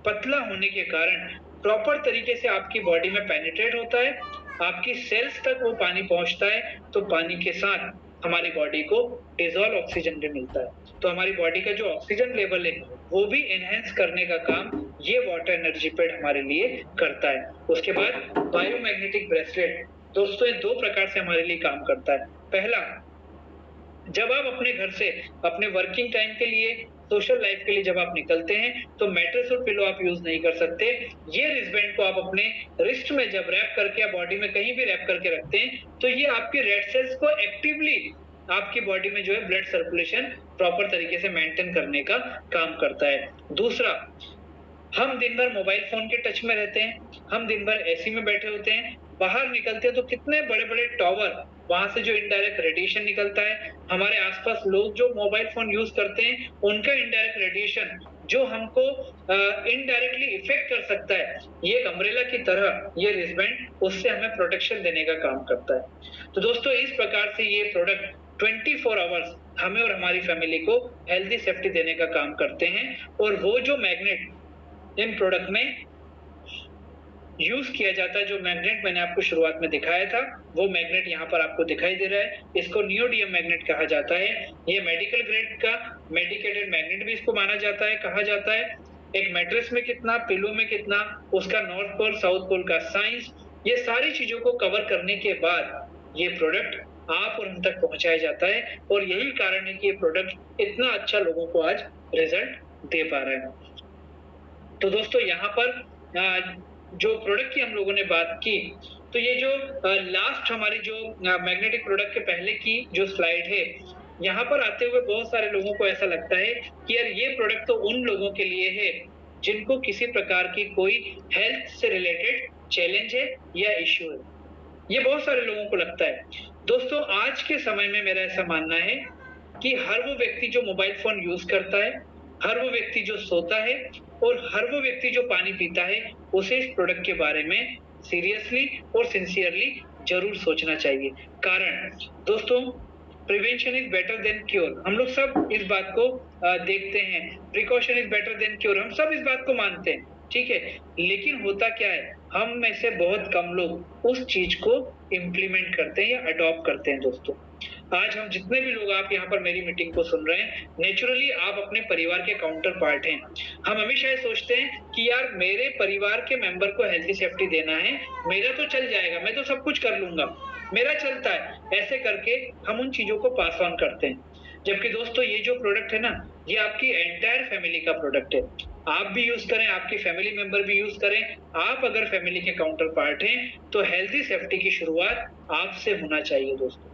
पतला होने के कारण प्रॉपर तरीके से आपकी बॉडी में पेनिट्रेट होता है, आपकी सेल्स तक वो पानी पहुंचता है, तो पानी के साथ हमारी बॉडी को डिजॉल्व ऑक्सीजन भी मिलता है। तो हमारी बॉडी का जो ऑक्सीजन लेवल है वो भी एनहेंस करने का काम ये वाटर एनर्जी पैड हमारे लिए करता है। उसके बाद बायोमैग्नेटिक ब्रेसलेट, दोस्तों ये 2 प्रकार से हमारे लिए काम करता है। पहला, जब आप अपने घर से अपने वर्किंग टाइम के लिए, सोशल लाइफ के लिए जब आप निकलते हैं, तो मैट्रेस और पिलो आप यूज नहीं कर सकते। ये रिस्टबैंड को आप अपने रिस्ट में जब रैप करके या बॉडी में कहीं भी रैप करके रखते हैं, तो ये आपके रेड सेल्स को एक्टिवली आपकी बॉडी में जो है ब्लड सर्कुलेशन प्रॉपर तरीके से मेंटेन करने का काम करता है। दूसरा, हम दिन भर मोबाइल फोन के टच में रहते हैं, हम दिन भर एसी में बैठे होते हैं, बाहर निकलते हैं तो कितने बड़े बड़े टावर, वहां से जो इनडायरेक्ट रेडिएशन निकलता है, हमारे आसपास लोग जो मोबाइल फोन यूज करते हैं उनका इनडायरेक्ट रेडिएशन जो हमको इनडायरेक्टली इफेक्ट कर सकता है, ये एक अम्ब्रेला की तरह ये रिस्टबैंड उससे हमें प्रोटेक्शन देने का काम करता है। तो दोस्तों इस प्रकार से ये प्रोडक्ट 24 आवर्स हमें और हमारी फैमिली को हेल्दी सेफ्टी देने का काम करते हैं। और वो जो मैग्नेट इन प्रोडक्ट में यूज किया जाता है, जो मैग्नेट मैंने आपको शुरुआत में दिखाया था, वो मैग्नेट यहाँ पर आपको दिखाई दे रहा है। इसको नियोडियम मैग्नेट कहा जाता है। ये मेडिकल ग्रेड का मेडिकेटेड मैग्नेट भी इसको माना जाता है, कहा जाता है। एक मैट्रेस में कितना, पिलो में कितना, उसका नॉर्थ पोल साउथ पोल का साइंस, ये सारी चीजों को कवर करने के बाद ये प्रोडक्ट आप और हम तक पहुंचाया जाता है और यही कारण है कि ये प्रोडक्ट इतना अच्छा लोगों को आज रिजल्ट दे पा रहा है। तो दोस्तों यहाँ पर जो प्रोडक्ट की हम लोगों ने बात की, तो ये जो लास्ट हमारी जो मैग्नेटिक प्रोडक्ट के पहले की जो स्लाइड है, यहाँ पर आते हुए बहुत सारे लोगों को ऐसा लगता है कि यार ये प्रोडक्ट तो उन लोगों के लिए है जिनको किसी प्रकार की कोई हेल्थ से रिलेटेड चैलेंज है या इश्यू है, ये बहुत सारे लोगों को लगता है। दोस्तों आज के समय में मेरा ऐसा मानना है कि हर वो व्यक्ति जो मोबाइल फोन यूज करता है, हर वो व्यक्ति जो सोता है और हर वो व्यक्ति जो पानी पीता है, उसे इस प्रोडक्ट के बारे में सीरियसली और सिंसियरली जरूर सोचना चाहिए। कारण दोस्तों, prevention is better than cure, हम लोग सब इस बात को देखते हैं, precaution is better than cure, हम सब इस बात को मानते हैं, ठीक है। लेकिन होता क्या है, हम में से बहुत कम लोग उस चीज को इम्प्लीमेंट करते हैं या अडॉप्ट करते हैं। दोस्तों आज हम जितने भी लोग आप यहाँ पर मेरी मीटिंग को सुन रहे हैं, नेचुरली आप अपने परिवार के काउंटर पार्ट हैं। हम हमेशा ये सोचते हैं कि यार मेरे परिवार के मेंबर को हेल्थी सेफ्टी देना है, मेरा तो चल जाएगा, मैं तो सब कुछ कर लूंगा, मेरा चलता है, ऐसे करके हम उन चीजों को पास ऑन करते हैं। जबकि दोस्तों ये जो प्रोडक्ट है ना, ये आपकी एंटायर फैमिली का प्रोडक्ट है। आप भी यूज करें, आपकी फैमिली मेंबर भी यूज करें। आप अगर फैमिली के काउंटर पार्ट हैं तो हेल्थी सेफ्टी की शुरुआत आपसे होना चाहिए दोस्तों।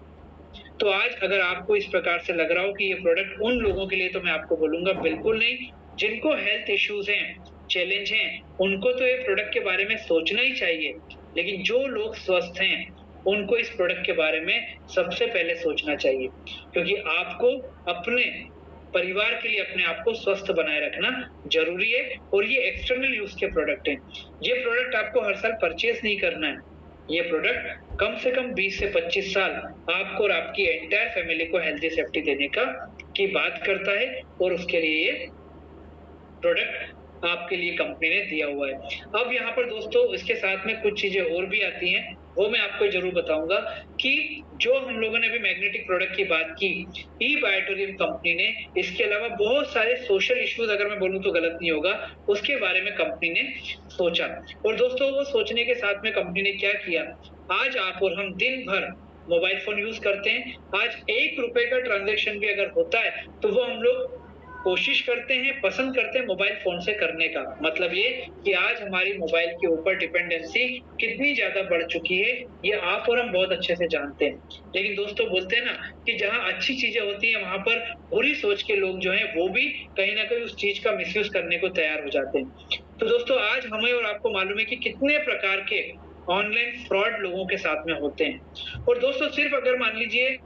तो आज अगर आपको इस प्रकार से लग रहा हो कि ये प्रोडक्ट उन लोगों के लिए, तो मैं आपको बोलूंगा बिल्कुल नहीं। जिनको हेल्थ इश्यूज हैं, चैलेंज हैं, उनको तो ये प्रोडक्ट के बारे में सोचना ही चाहिए। लेकिन जो लोग स्वस्थ हैं उनको इस प्रोडक्ट के बारे में सबसे पहले सोचना चाहिए, क्योंकि आपको अपने परिवार के लिए अपने आप को स्वस्थ बनाए रखना जरूरी है। और ये एक्सटर्नल यूज के प्रोडक्ट हैं। ये प्रोडक्ट आपको हर साल परचेज नहीं करना है। ये प्रोडक्ट कम से कम 20 से 25 साल आपको और आपकी एंटायर फैमिली को हेल्थी सेफ्टी देने की बात करता है और उसके लिए ये प्रोडक्ट आपके लिए कंपनी ने दिया हुआ है। अब यहाँ पर दोस्तों इसके साथ में कुछ चीजें और भी आती हैं, वो मैं आपको जरूर बताऊंगा कि जो हम लोगों ने अभी मैग्नेटिक प्रोडक्ट की बात की, ई बायोटोरियम कंपनी ने इसके अलावा बहुत सारे सोशल इश्यूज, अगर मैं बोलूं तो गलत नहीं होगा, उसके बारे में कंपनी ने सोचा। और दोस्तों वो सोचने के साथ में कंपनी ने क्या किया, आज आप और हम दिन भर मोबाइल फोन यूज करते हैं। आज 1 रुपए का ट्रांजैक्शन भी अगर होता है तो वो हम लोग कोशिश करते हैं, पसंद करते हैं मोबाइल फ़ोन से करने का। मतलब ये कि आज हमारी मोबाइल के ऊपर डिपेंडेंसी कितनी ज़्यादा बढ़ चुकी है, ये आप और हम बहुत अच्छे से जानते हैं। लेकिन दोस्तों बोलते हैं ना कि जहाँ अच्छी चीज़ें होती हैं, वहाँ पर बुरी सोच के लोग जो हैं, वो भी कहीं न कहीं उस चीज़ का मिसयूज़ करने को तैयार हो जाते हैं। तो दोस्तों आज हमें और आपको मालूम है कि कितने प्रकार के ऑनलाइन फ्रॉड लोगों के साथ में होते हैं। और दोस्तों सिर्फ़ अगर मान लीजिए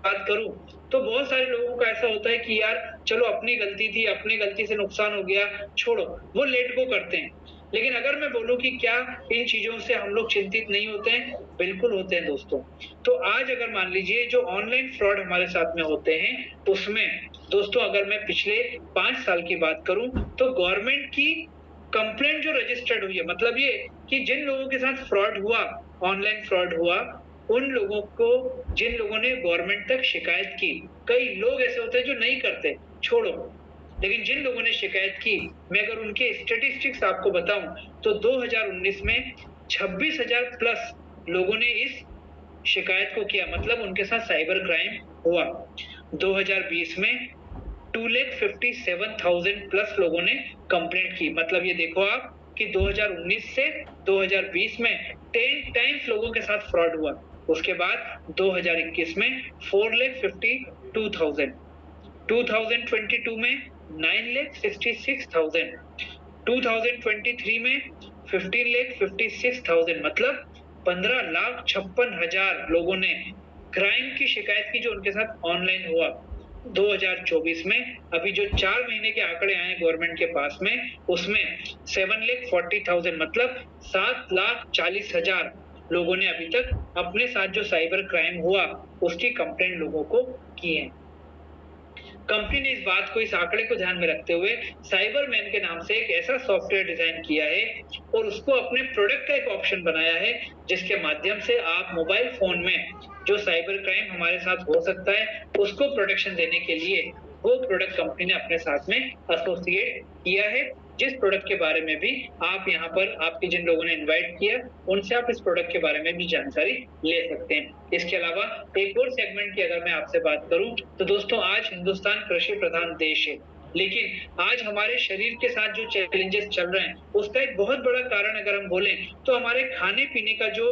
बात करूँ, तो बहुत सारे लोगों का ऐसा होता है कि यार चलो अपनी गलती थी, अपनी गलती से नुकसान हो गया, छोड़ो, वो लेट गो करते हैं। लेकिन अगर मैं बोलूँ कि क्या इन चीज़ों से हम लोग चिंतित नहीं होते हैं? बिल्कुल होते हैं दोस्तों। तो आज अगर मान लीजिए जो ऑनलाइन फ्रॉड हमारे साथ में होते हैं, उसमें दोस्तों अगर मैं पिछले 5 साल की बात करूँ, तो गवर्नमेंट की कंप्लेंट जो रजिस्टर्ड हुई है, मतलब ये कि जिन लोगों के साथ फ्रॉड हुआ, ऑनलाइन फ्रॉड हुआ, उन लोगों को जिन लोगों ने गवर्नमेंट तक शिकायत की, कई लोग ऐसे होते हैं जो नहीं करते, छोड़ो। लेकिन जिन लोगों ने शिकायत की, मैं अगर उनके स्टैटिस्टिक्स आपको बताऊँ, तो 2019 में 26,000 प्लस लोगों ने इस शिकायत को किया, मतलब उनके साथ साइबर क्राइम हुआ। 2020 में 2,57,000 प्लस लोगों ने कंप्लेंट की। मतलब ये देखो आप कि 2019 से 2020 में 10 टाइम्स लोगों के साथ फ्रॉड हुआ। उसके बाद 2021 में 4,52,000, 2022 में 9,66,000, 2023 में 15,56,000, मतलब 15,56,000 लोगों ने क्राइम की शिकायत की जो उनके साथ ऑनलाइन हुआ। 2024 में अभी जो 4 महीने के आंकड़े आए हैं गवर्नमेंट के पास में, उसमें 7,40,000 मतलब 7,40,000 लोगों ने अभी तक अपने साथ जो साइबर क्राइम हुआ, उसकी कंप्लेंट लोगों को की है। कंपनी ने इस बात को, इस आंकड़े को ध्यान में रखते हुए साइबरमैन के नाम से एक ऐसा सॉफ्टवेयर डिजाइन किया है और उसको अपने प्रोडक्ट का एक ऑप्शन बनाया है, जिसके माध्यम से आप मोबाइल फोन में जो साइबर क्राइम हमारे साथ हो सकता है, उसको प्रोटेक्शन देने के लिए वो प्रोडक्ट कंपनी ने अपने साथ में एसोसिएट किया है, जिस प्रोडक्ट के बारे में भी आप यहाँ पर आपके जिन लोगों ने इनवाइट किया, उनसे आप इस प्रोडक्ट के बारे में भी जानकारी ले सकते हैं। इसके अलावा एक और सेगमेंट की अगर मैं आपसे बात करूं, तो दोस्तों आज हिंदुस्तान कृषि प्रधान देश है, लेकिन आज हमारे शरीर के साथ जो चैलेंजेस चल रहे हैं, उसका एक बहुत बड़ा कारण अगर हम बोलें, तो हमारे खाने पीने का जो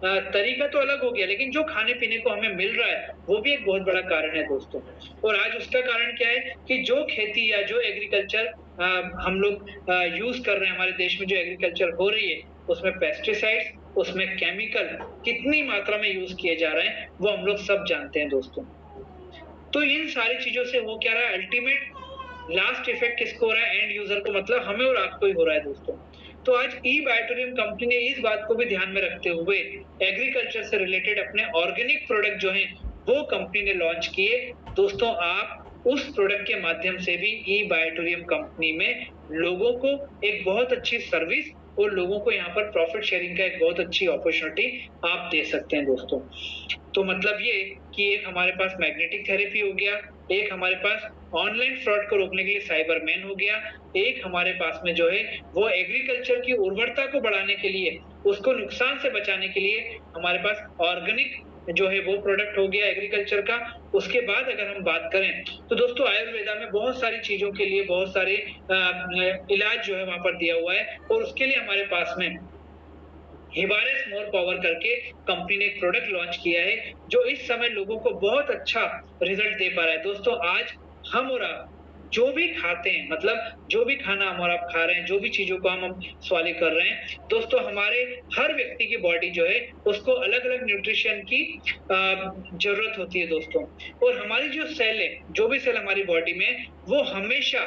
तरीका तो अलग हो गया, लेकिन जो खाने पीने को हमें मिल रहा है, वो भी एक बहुत बड़ा कारण है दोस्तों। और आज उसका कारण क्या है कि जो खेती या जो एग्रीकल्चर हम लोग यूज कर रहे हैं, हमारे देश में जो एग्रीकल्चर हो रही है, उसमें पेस्टिसाइड्स, उसमें केमिकल कितनी मात्रा में यूज किए जा रहे हैं, वो हम लोग सब जानते हैं दोस्तों। तो इन सारी चीजों से हो क्या रहा है, अल्टीमेट लास्ट इफेक्ट किसको हो रहा है, एंड यूजर को, मतलब हमें और आपको ही हो रहा है दोस्तों। तो आज ई बायोटोरियम कंपनी ने इस बात को भी ध्यान में रखते हुए एग्रीकल्चर से रिलेटेड अपने ऑर्गेनिक प्रोडक्ट जो हैं, वो कंपनी ने लॉन्च किए। दोस्तों आप उस प्रोडक्ट के माध्यम से भी ई बायोटोरियम कंपनी में लोगों को एक बहुत अच्छी सर्विस और लोगों को यहाँ पर प्रॉफिट शेयरिंग का एक बहुत अच्छी अपॉर्चुनिटी आप दे सकते हैं दोस्तों। तो मतलब ये कि एक हमारे पास मैग्नेटिक थेरेपी हो गया, एक हमारे पास ऑनलाइन फ्रॉड को रोकने के लिए साइबरमैन हो गया, एक हमारे पास में जो है वो एग्रीकल्चर की उर्वरता को बढ़ाने के लिए, उसको नुकसान से बचाने के लिए हमारे पास ऑर्गेनिक जो है वो प्रोडक्ट हो गया एग्रीकल्चर का। उसके बाद अगर हम बात करें तो दोस्तों आयुर्वेदा में बहुत सारी चीजों के लिए बहुत सारे इलाज जो है वहां पर दिया हुआ है, और उसके लिए हमारे पास में हिबारेस मोर पावर करके कंपनी ने एक प्रोडक्ट लॉन्च किया है, जो इस समय लोगों को बहुत अच्छा रिजल्ट दे पा रहा है। दोस्तों आज हम और आप जो भी खाते हैं, मतलब जो भी खाना हम और आप खा रहे हैं, जो भी चीजों को हम स्वाली कर रहे हैं, दोस्तों हमारे हर व्यक्ति की बॉडी जो है उसको अलग अलग न्यूट्रिशन की जरूरत होती है दोस्तों। और हमारी जो सेल है, जो भी सेल हमारी बॉडी में, वो हमेशा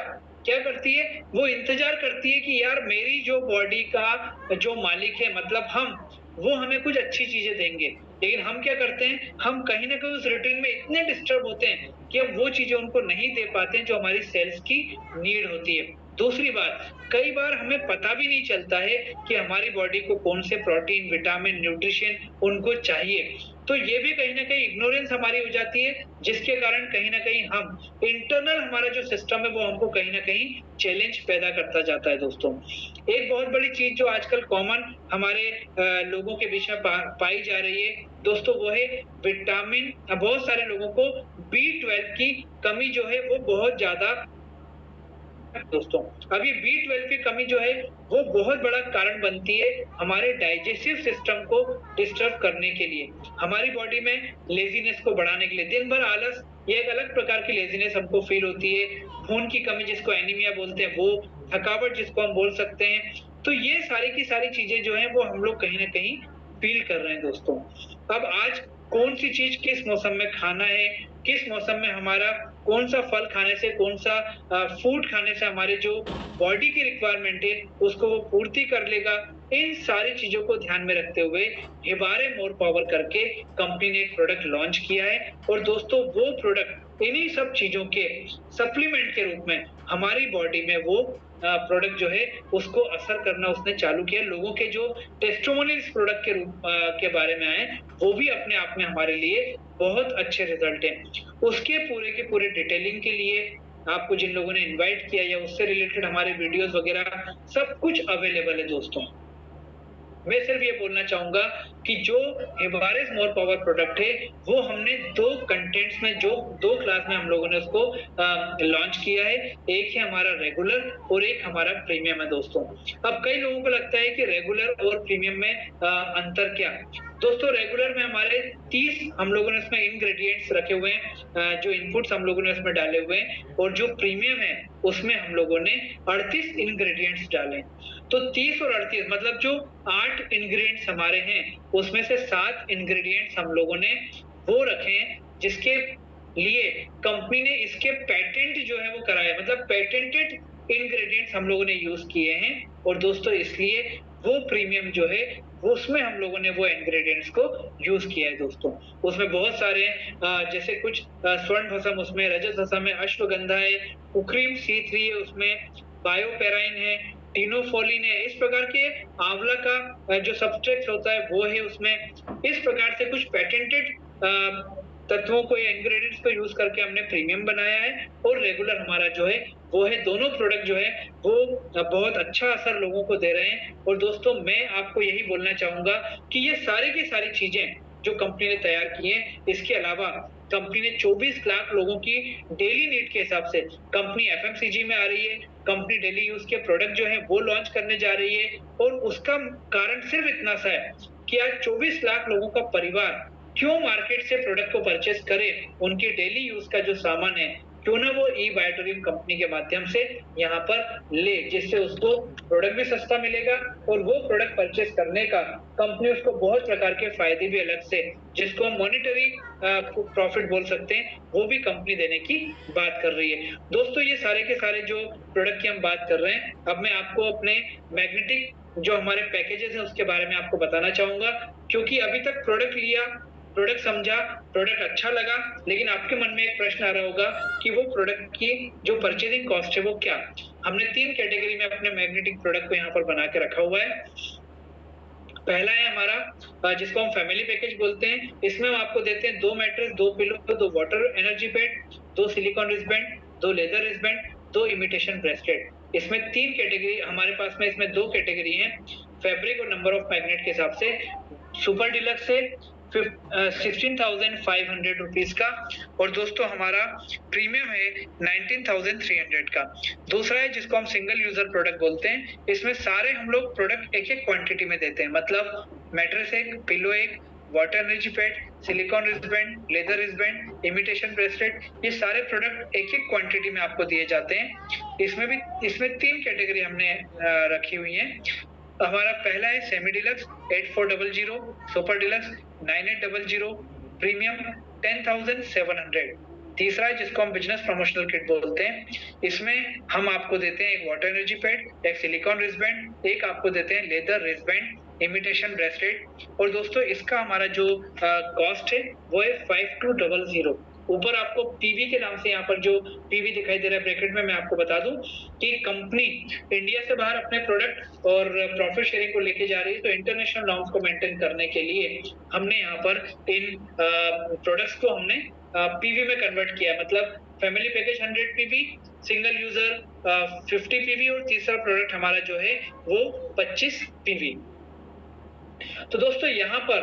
क्या करती है, वो इंतजार करती है कि यार मेरी जो बॉडी का जो मालिक है, मतलब हम, वो हमें कुछ अच्छी चीजें देंगे। लेकिन हम क्या करते हैं, हम कहीं ना कहीं उस रूटीन में इतने डिस्टर्ब होते हैं कि हम वो चीजें उनको नहीं दे पाते हैं जो हमारी सेल्स की नीड होती है। दूसरी बात, कई बार हमें पता भी नहीं चलता है कि हमारी बॉडी को कौन से प्रोटीन, विटामिन, न्यूट्रिशन उनको चाहिए। तो ये भी कहीं न कहीं इग्नोरेंस हमारी हो जाती है, जिसके कारण कहीं न कहीं हम इंटरनल हमारा जो सिस्टम है वो हमको कहीं न कहीं चैलेंज पैदा करता जाता है दोस्तों। एक बहुत बड़ी चीज़ जो आजकल कॉमन हमारे लोगों के बीच में पाई जा रही है दोस्तों, वो है विटामिन। बहुत सारे लोगों को बी12 की कमी जो है वो बहुत ज़्यादा दोस्तों। अब ये बी12 की कमी जो है वो बहुत बड़ा कारण बनती है हमारे डाइजेस्टिव सिस्टम को डिस्टर्ब करने के लिए, हमारी बॉडी में लेज़ीनेस को बढ़ाने के लिए। दिन भर आलस, ये एक अलग प्रकार की लेज़ीनेस हमको फील होती है। खून की कमी जिसको एनीमिया बोलते हैं वो, थकावट जिसको हम बोल सकते हैं। तो ये सारी की सारी चीज़ें जो हैं वो हम लोग कहीं न कहीं फील कर रहे हैं दोस्तों। अब आज कौन-सी चीज़ किस मौसम में खाना है, किस मौसम में हमारा कौन-सा फल खाने से, कौन-सा फूड खाने से हमारे जो बॉडी की रिक्वायरमेंट है, उसको वो पूर्ति कर लेगा। इन सारी चीज़ों को ध्यान में रखते हुए हिबारे मोर पावर करके कंपनी ने एक प्रोडक्ट लॉन्च किया है और दोस्तों वो प्रोडक्ट इन्हीं सब चीज़ों के सप्लीमेंट के रूप में हमारी बॉडी में वो प्रोडक्ट जो है उसको असर करना उसने चालू किया। लोगों के जो टेस्टिमोनियल्स प्रोडक्ट के रूप के बारे में आए, वो भी अपने आप में हमारे लिए बहुत अच्छे रिजल्ट हैं। उसके पूरे के पूरे डिटेलिंग के लिए आपको जिन लोगों ने इनवाइट किया या उससे रिलेटेड हमारे वीडियोस वगैरह सब कुछ अवेलेबल है दोस्तों। मैं सिर्फ ये बोलना चाहूँगा कि जो हिबारिस मोर पावर प्रोडक्ट है, वो हमने 2 कंटेंट्स में जो 2 क्लास में हम लोगों ने उसको लॉन्च किया है। एक है हमारा रेगुलर और एक हमारा प्रीमियम है दोस्तों। अब कई लोगों को लगता है कि रेगुलर और प्रीमियम में अंतर क्या? दोस्तों रेगुलर में हमारे 30 हम लोगों ने उसमें इंग्रीडिएंट्स रखे हुए हैं, जो इनपुट्स हम लोगों ने उसमें डाले हुए हैं और जो प्रीमियम है, उसमें हम लोगों ने 38 इंग्रीडिएंट्स डाले हैं। तो 30 और 38 मतलब जो 8 इंग्रेडिएंट्स हमारे हैं, उसमें से 7 इंग्रेडिएंट्स हम लोगों ने वो रखे हैं जिसके लिए कंपनी ने इसके पेटेंट जो है वो कराए, मतलब पेटेंटेड इंग्रेडिएंट्स हम लोगों ने यूज किए हैं। और दोस्तों इसलिए वो प्रीमियम जो है वो उसमें हम लोगों ने वो इंग्रेडिएंट्स को यूज किया है दोस्तों। उसमें बहुत सारे जैसे कुछ स्वर्ण भस्म उसमें, रजत भस्म है, अश्वगंधा है, कुकरीम C3 है, उसमें बायोपेराइन है, टिनोफोलिन है, इस प्रकार के आंवला का जो सब्सट्रैक्ट होता है वो है उसमें। इस प्रकार से कुछ पेटेंटेड तत्वों को या इंग्रेडिएंट्स को यूज करके हमने प्रीमियम बनाया है और रेगुलर हमारा जो है वो है। दोनों प्रोडक्ट जो है वो बहुत अच्छा असर लोगों को दे रहे हैं। और दोस्तों मैं आपको यही बोलना चाहूंगा कि ये सारी की सारी चीजें जो कंपनी ने तैयार की हैं, इसके अलावा कंपनी ने 24 लाख लोगों की डेली नीड के हिसाब से कंपनी एफएमसीजी में आ रही है। कंपनी डेली यूज के प्रोडक्ट जो है वो लॉन्च करने जा रही है और उसका कारण सिर्फ इतना सा है कि आज 24 लाख लोगों का परिवार क्यों मार्केट से प्रोडक्ट को परचेस करे, उनके डेली यूज का जो सामान है क्यों ना वो ई बायोटोरियम कंपनी के माध्यम से यहाँ पर ले, जिससे उसको प्रोडक्ट भी सस्ता मिलेगा और वो प्रोडक्ट परचेस करने का कंपनी उसको बहुत प्रकार के फायदे भी अलग से, जिसको हम मॉनिटरी प्रॉफिट बोल सकते हैं, वो भी कंपनी देने की बात कर रही है। दोस्तों ये सारे के सारे जो प्रोडक्ट की हम बात कर रहे हैं, अब मैं आपको अपने मैग्नेटिक जो हमारे पैकेजेस हैं उसके बारे में आपको बताना चाहूंगा, क्योंकि अभी तक प्रोडक्ट लिया, प्रोडक्ट समझा, प्रोडक्ट अच्छा लगा, लेकिन आपके मन में एक प्रश्न आ रहा होगा कि वो प्रोडक्ट की जो परचेजिंग कॉस्ट है वो क्या। हमने 3 कैटेगरी में अपने मैग्नेटिक प्रोडक्ट को यहाँ पर बना के रखा हुआ है। पहला है हमारा जिसको हम फैमिली पैकेज बोलते हैं। इसमें हम आपको देते हैं 2 mattress, 2 pillow, 2 water energy pad, 2 silicon wristband, 2 leather wristband, 2 imitation bracelet. इसमें 3 कैटेगरी हमारे पास में, इसमें 2 कैटेगरी हैं फैब्रिक और नंबर ऑफ मैग्नेट के हिसाब से। सुपर डिलक्स है 16,500 रुपीज का और दोस्तों हमारा प्रीमियम है 19,300 का। दूसरा है जिसको हम सिंगल यूजर प्रोडक्ट बोलते हैं। इसमें सारे हम लोग प्रोडक्ट एक एक क्वांटिटी में देते हैं, मतलब मैट्रेस एक, पिलो एक, water energy pad, silicon wristband, leather wristband, imitation bracelet, ये सारे प्रोडक्ट एक एक क्वांटिटी में आपको दिए जाते हैं। इसमें 3 कैटेगरी हमने रखी हुई है। हमारा पहला है semi deluxe 8400, super deluxe 9800, premium 10,700। तीसरा है जिसको हम बिजनेस प्रमोशनल किट बोलते हैं। इसमें हम आपको देते हैं एक वाटर एनर्जी पैड, एक सिलिकॉन रिस्टबैंड, एक आपको देते हैं लेदर रिस्टबैंड, इमिटेशन ब्रेसलेट। और दोस्तों इसका हमारा जो कॉस्ट है वो है 5200। ऊपर आपको पीवी के नाम से यहाँ पर जो पीवी दिखाई दे रहा है ब्रैकेट में, मैं आपको बता दूं कि कंपनी इंडिया से बाहर अपने प्रोडक्ट और प्रॉफिट शेयरिंग को लेके जा रही है, तो इंटरनेशनल नॉर्म्स को मेंटेन करने के लिए हमने यहाँ पर इन प्रोडक्ट्स को हमने पीवी में कन्वर्ट किया। मतलब family package 100 PV, single user 50 PV और तीसरा प्रोडक्ट हमारा जो है वो 25 पीवी। तो दोस्तों यहाँ पर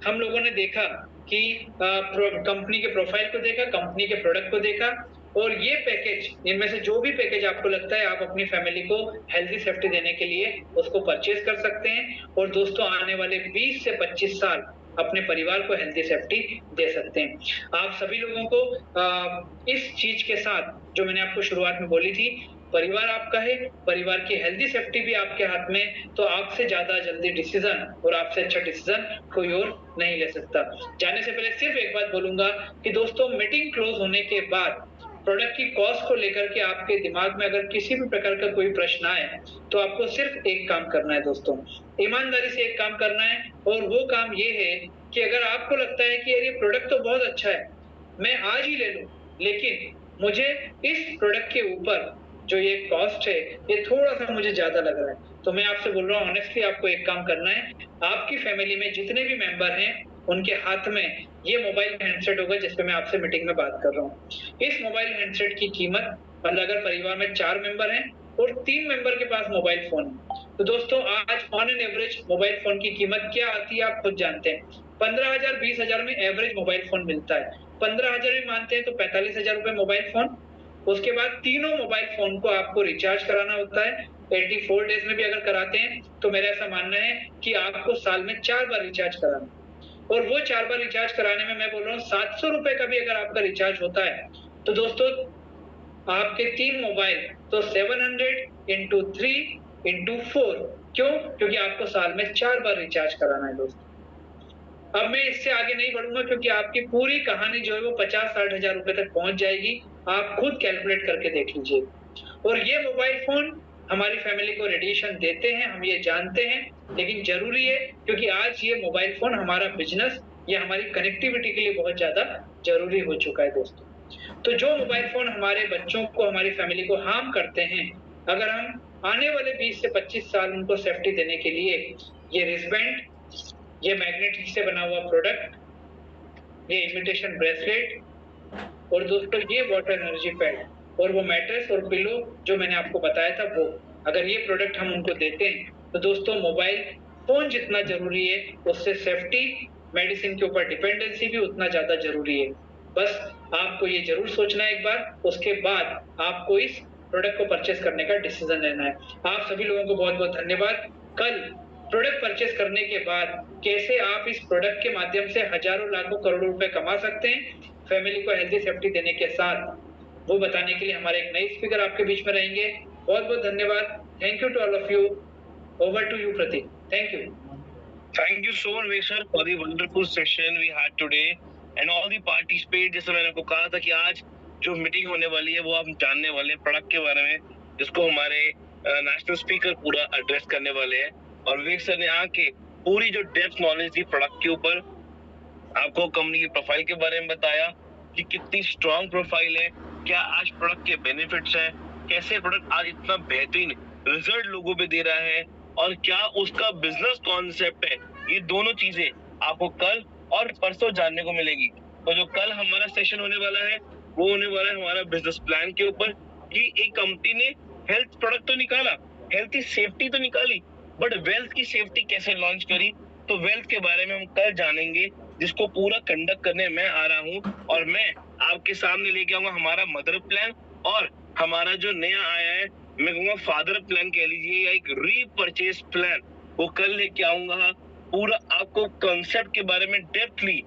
हम लोगों ने देखा कि कंपनी के प्रोफाइल को देखा, कंपनी के प्रोडक्ट को देखा, और ये पैकेज, इनमें से जो भी पैकेज आपको लगता है आप अपनी फैमिली को हेल्दी सेफ्टी देने के लिए उसको परचेज कर सकते हैं, और दोस्तों आने वाले 20 से 25 साल अपने परिवार को हेल्दी सेफ्टी दे सकते हैं। आप सभी लोगों को इस चीज के साथ जो मैंने आपको शुरुआत में बोली थी, परिवार आपका है, परिवार की हेल्दी सेफ्टी भी आपके हाथ में, तो आपसे ज्यादा जल्दी डिसीजन और आपसे अच्छा डिसीजन कोई और नहीं ले सकता। जाने से पहले सिर्फ एक बात बोलूंगा कि दोस्तों मीटिंग क्लोज होने के बाद प्रोडक्ट की कॉस्ट को लेकर के आपके दिमाग में अगर किसी भी प्रकार का कोई प्रश्न आए तो आपको सिर्फ एक काम करना है दोस्तों, ईमानदारी से एक काम करना है, और वो काम ये है कि अगर आपको लगता है कि यार ये प्रोडक्ट तो बहुत अच्छा है, मैं आज ही ले लूं, लेकिन मुझे इस प्रोडक्ट के ऊपर जो ये कॉस्ट है ये थोड़ा सा मुझे ज्यादा लग रहा है, तो मैं आपसे बोल रहा हूँ ऑनेस्टली आपको एक काम करना है, आपकी फैमिली में जितने भी मेंबर हैं उनके हाथ में ये मोबाइल हैंडसेट होगा जिस पे मैं आपसे मीटिंग में बात कर रहा हूँ। इस मोबाइल हैंडसेट की कीमत, मतलब अगर परिवार में 4 मेंबर हैं और 3 मेंबर के पास मोबाइल फोन है, तो दोस्तों आज on an average mobile phone की कीमत क्या आती है आप खुद जानते हैं। 15,000 20,000 में एवरेज मोबाइल फोन मिलता है। 15,000 भी मानते हैं तो 45,000 रुपए मोबाइल फोन। उसके बाद तीनों मोबाइल फोन को आपको रिचार्ज कराना होता है। 84 डेज में भी अगर कराते हैं तो मेरा ऐसा मानना है कि आपको साल में 4 बार रिचार्ज कराना, और वो 4 बार रिचार्ज कराने में मैं बोल रहा हूँ 700 रुपए का भी अगर आपका रिचार्ज होता है तो दोस्तों आपके 3 मोबाइल तो 700 इंटू 3 इंटू 4, क्यों? क्योंकि आपको साल में 4 बार रिचार्ज कराना है दोस्तों। अब मैं इससे आगे नहीं बढ़ूंगा क्योंकि आपकी पूरी कहानी जो है वो 50-60 हजार रुपए तक पहुंच जाएगी, आप खुद कैलकुलेट करके देख लीजिए। और ये मोबाइल फोन हमारी फैमिली को रेडिएशन देते हैं, हम ये जानते हैं, लेकिन जरूरी है क्योंकि आज ये मोबाइल फोन हमारा बिजनेस या हमारी कनेक्टिविटी के लिए बहुत ज्यादा जरूरी हो चुका है दोस्तों। तो जो मोबाइल फोन हमारे बच्चों को, हमारी फैमिली को हार्म करते हैं, अगर हम आने वाले 20 से 25 साल उनको सेफ्टी देने के लिए ये रिस्टबैंड, ये मैग्नेटिक से बना हुआ प्रोडक्ट, ये इमिटेशन ब्रेसलेट, और दोस्तों ये वाटर एनर्जी पैड, और वो मैट्रेस और पिलो जो मैंने आपको बताया था, वो अगर ये प्रोडक्ट हम उनको देते हैं तो दोस्तों मोबाइल फोन जितना जरूरी है उससे सेफ्टी, मेडिसिन के ऊपर डिपेंडेंसी भी उतना ज्यादा जरूरी है। बस आपको ये जरूर सोचना है एक बार, उसके बाद आपको इस प्रोडक्ट को परचेस करने का डिसीजन लेना है। आप सभी लोगों को बहुत बहुत धन्यवाद। कल प्रोडक्ट परचेस करने के बाद कैसे आप इस प्रोडक्ट के माध्यम से हजारों लाखों करोड़ों रुपए कमा सकते हैं फैमिली को हेल्दी सेफ्टी देने के साथ, वो बताने के लिए हमारे एक नई स्पीकर आपके बीच में रहेंगे। बहुत बहुत धन्यवाद। Thank you to all of you. Over to you Prateek. Thank you. Thank you so much, sir, for the wonderful session we had today and all the participate। जैसे मैंने आपको कहा था कि आज जो मीटिंग होने वाली है वो हम जानने वाले हैं प्रोडक्ट के बारे में, जिसको हमारे नेशनल स्पीकर पूरा एड्रेस करने वाले हैं। और विवेक सर ने आके पूरी जो डेप्थ नॉलेज थी प्रोडक्ट के ऊपर, आपको कंपनी की प्रोफाइल के बारे में बताया कि कितनी स्ट्रॉन्ग प्रोफाइल है, क्या आज प्रोडक्ट के बेनिफिट्स हैं, कैसे प्रोडक्ट आज इतना बेहतरीन रिजल्ट लोगों पे दे रहा है, और क्या उसका बिजनेस कॉन्सेप्ट है। ये दोनों चीजें आपको कल और परसों जानने को मिलेगी। तो जो कल हमारा सेशन होने वाला है वो होने वाला है हमारा बिजनेस प्लान के ऊपर, कि एक कंपनी ने हेल्थ प्रोडक्ट तो निकाला, हेल्थ की सेफ्टी तो निकाली, बट वेल्थ की सेफ्टी कैसे लॉन्च करी, तो वेल्थ के बारे में हम कल जानेंगे, जिसको पूरा कंडक्ट करने मैं आ रहा हूँ। और मैं आपके सामने लेके आऊंगा हमारा मदर प्लान, और हमारा जो नया आया है मैं कहूँगा फादर प्लान कह लीजिए, या एक रीपरचेज प्लान, वो कल लेके आऊंगा। पूरा आपको कॉन्सेप्ट के बारे में डेप्थली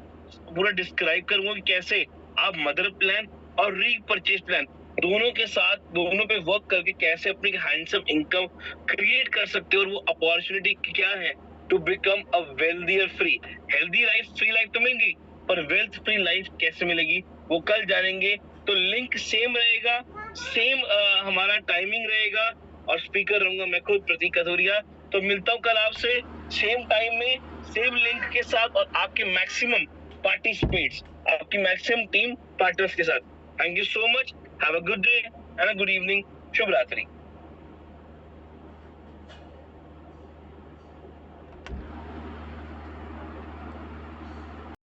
पूरा डिस्क्राइब करूंगा कि कैसे आप मदर प्लान और रीपरचेज प्लान दोनों के साथ, दोनों पे वर्क करके कैसे अपनी हैंडसम इनकम क्रिएट कर सकते हो, और वो अपॉर्चुनिटी क्या है to become a wealthier free. Healthy life, free life तो मिल गई, पर वेल्थ फ्री लाइफ कैसे मिलेगी वो कल जानेंगे। तो लिंक सेम रहेगा, सेम हमारा टाइमिंग रहेगा, और स्पीकर रहूंगा मैं खुद प्रतीक कथोरिया। तो मिलता हूँ कल आपसे सेम टाइम में, सेम लिंक के साथ, और आपके मैक्सिमम पार्टिसिपेट्स, आपकी मैक्सिमम टीम पार्टनर्स के साथ। Thank you so much, have a good day and a good evening, शुभ रात्रि।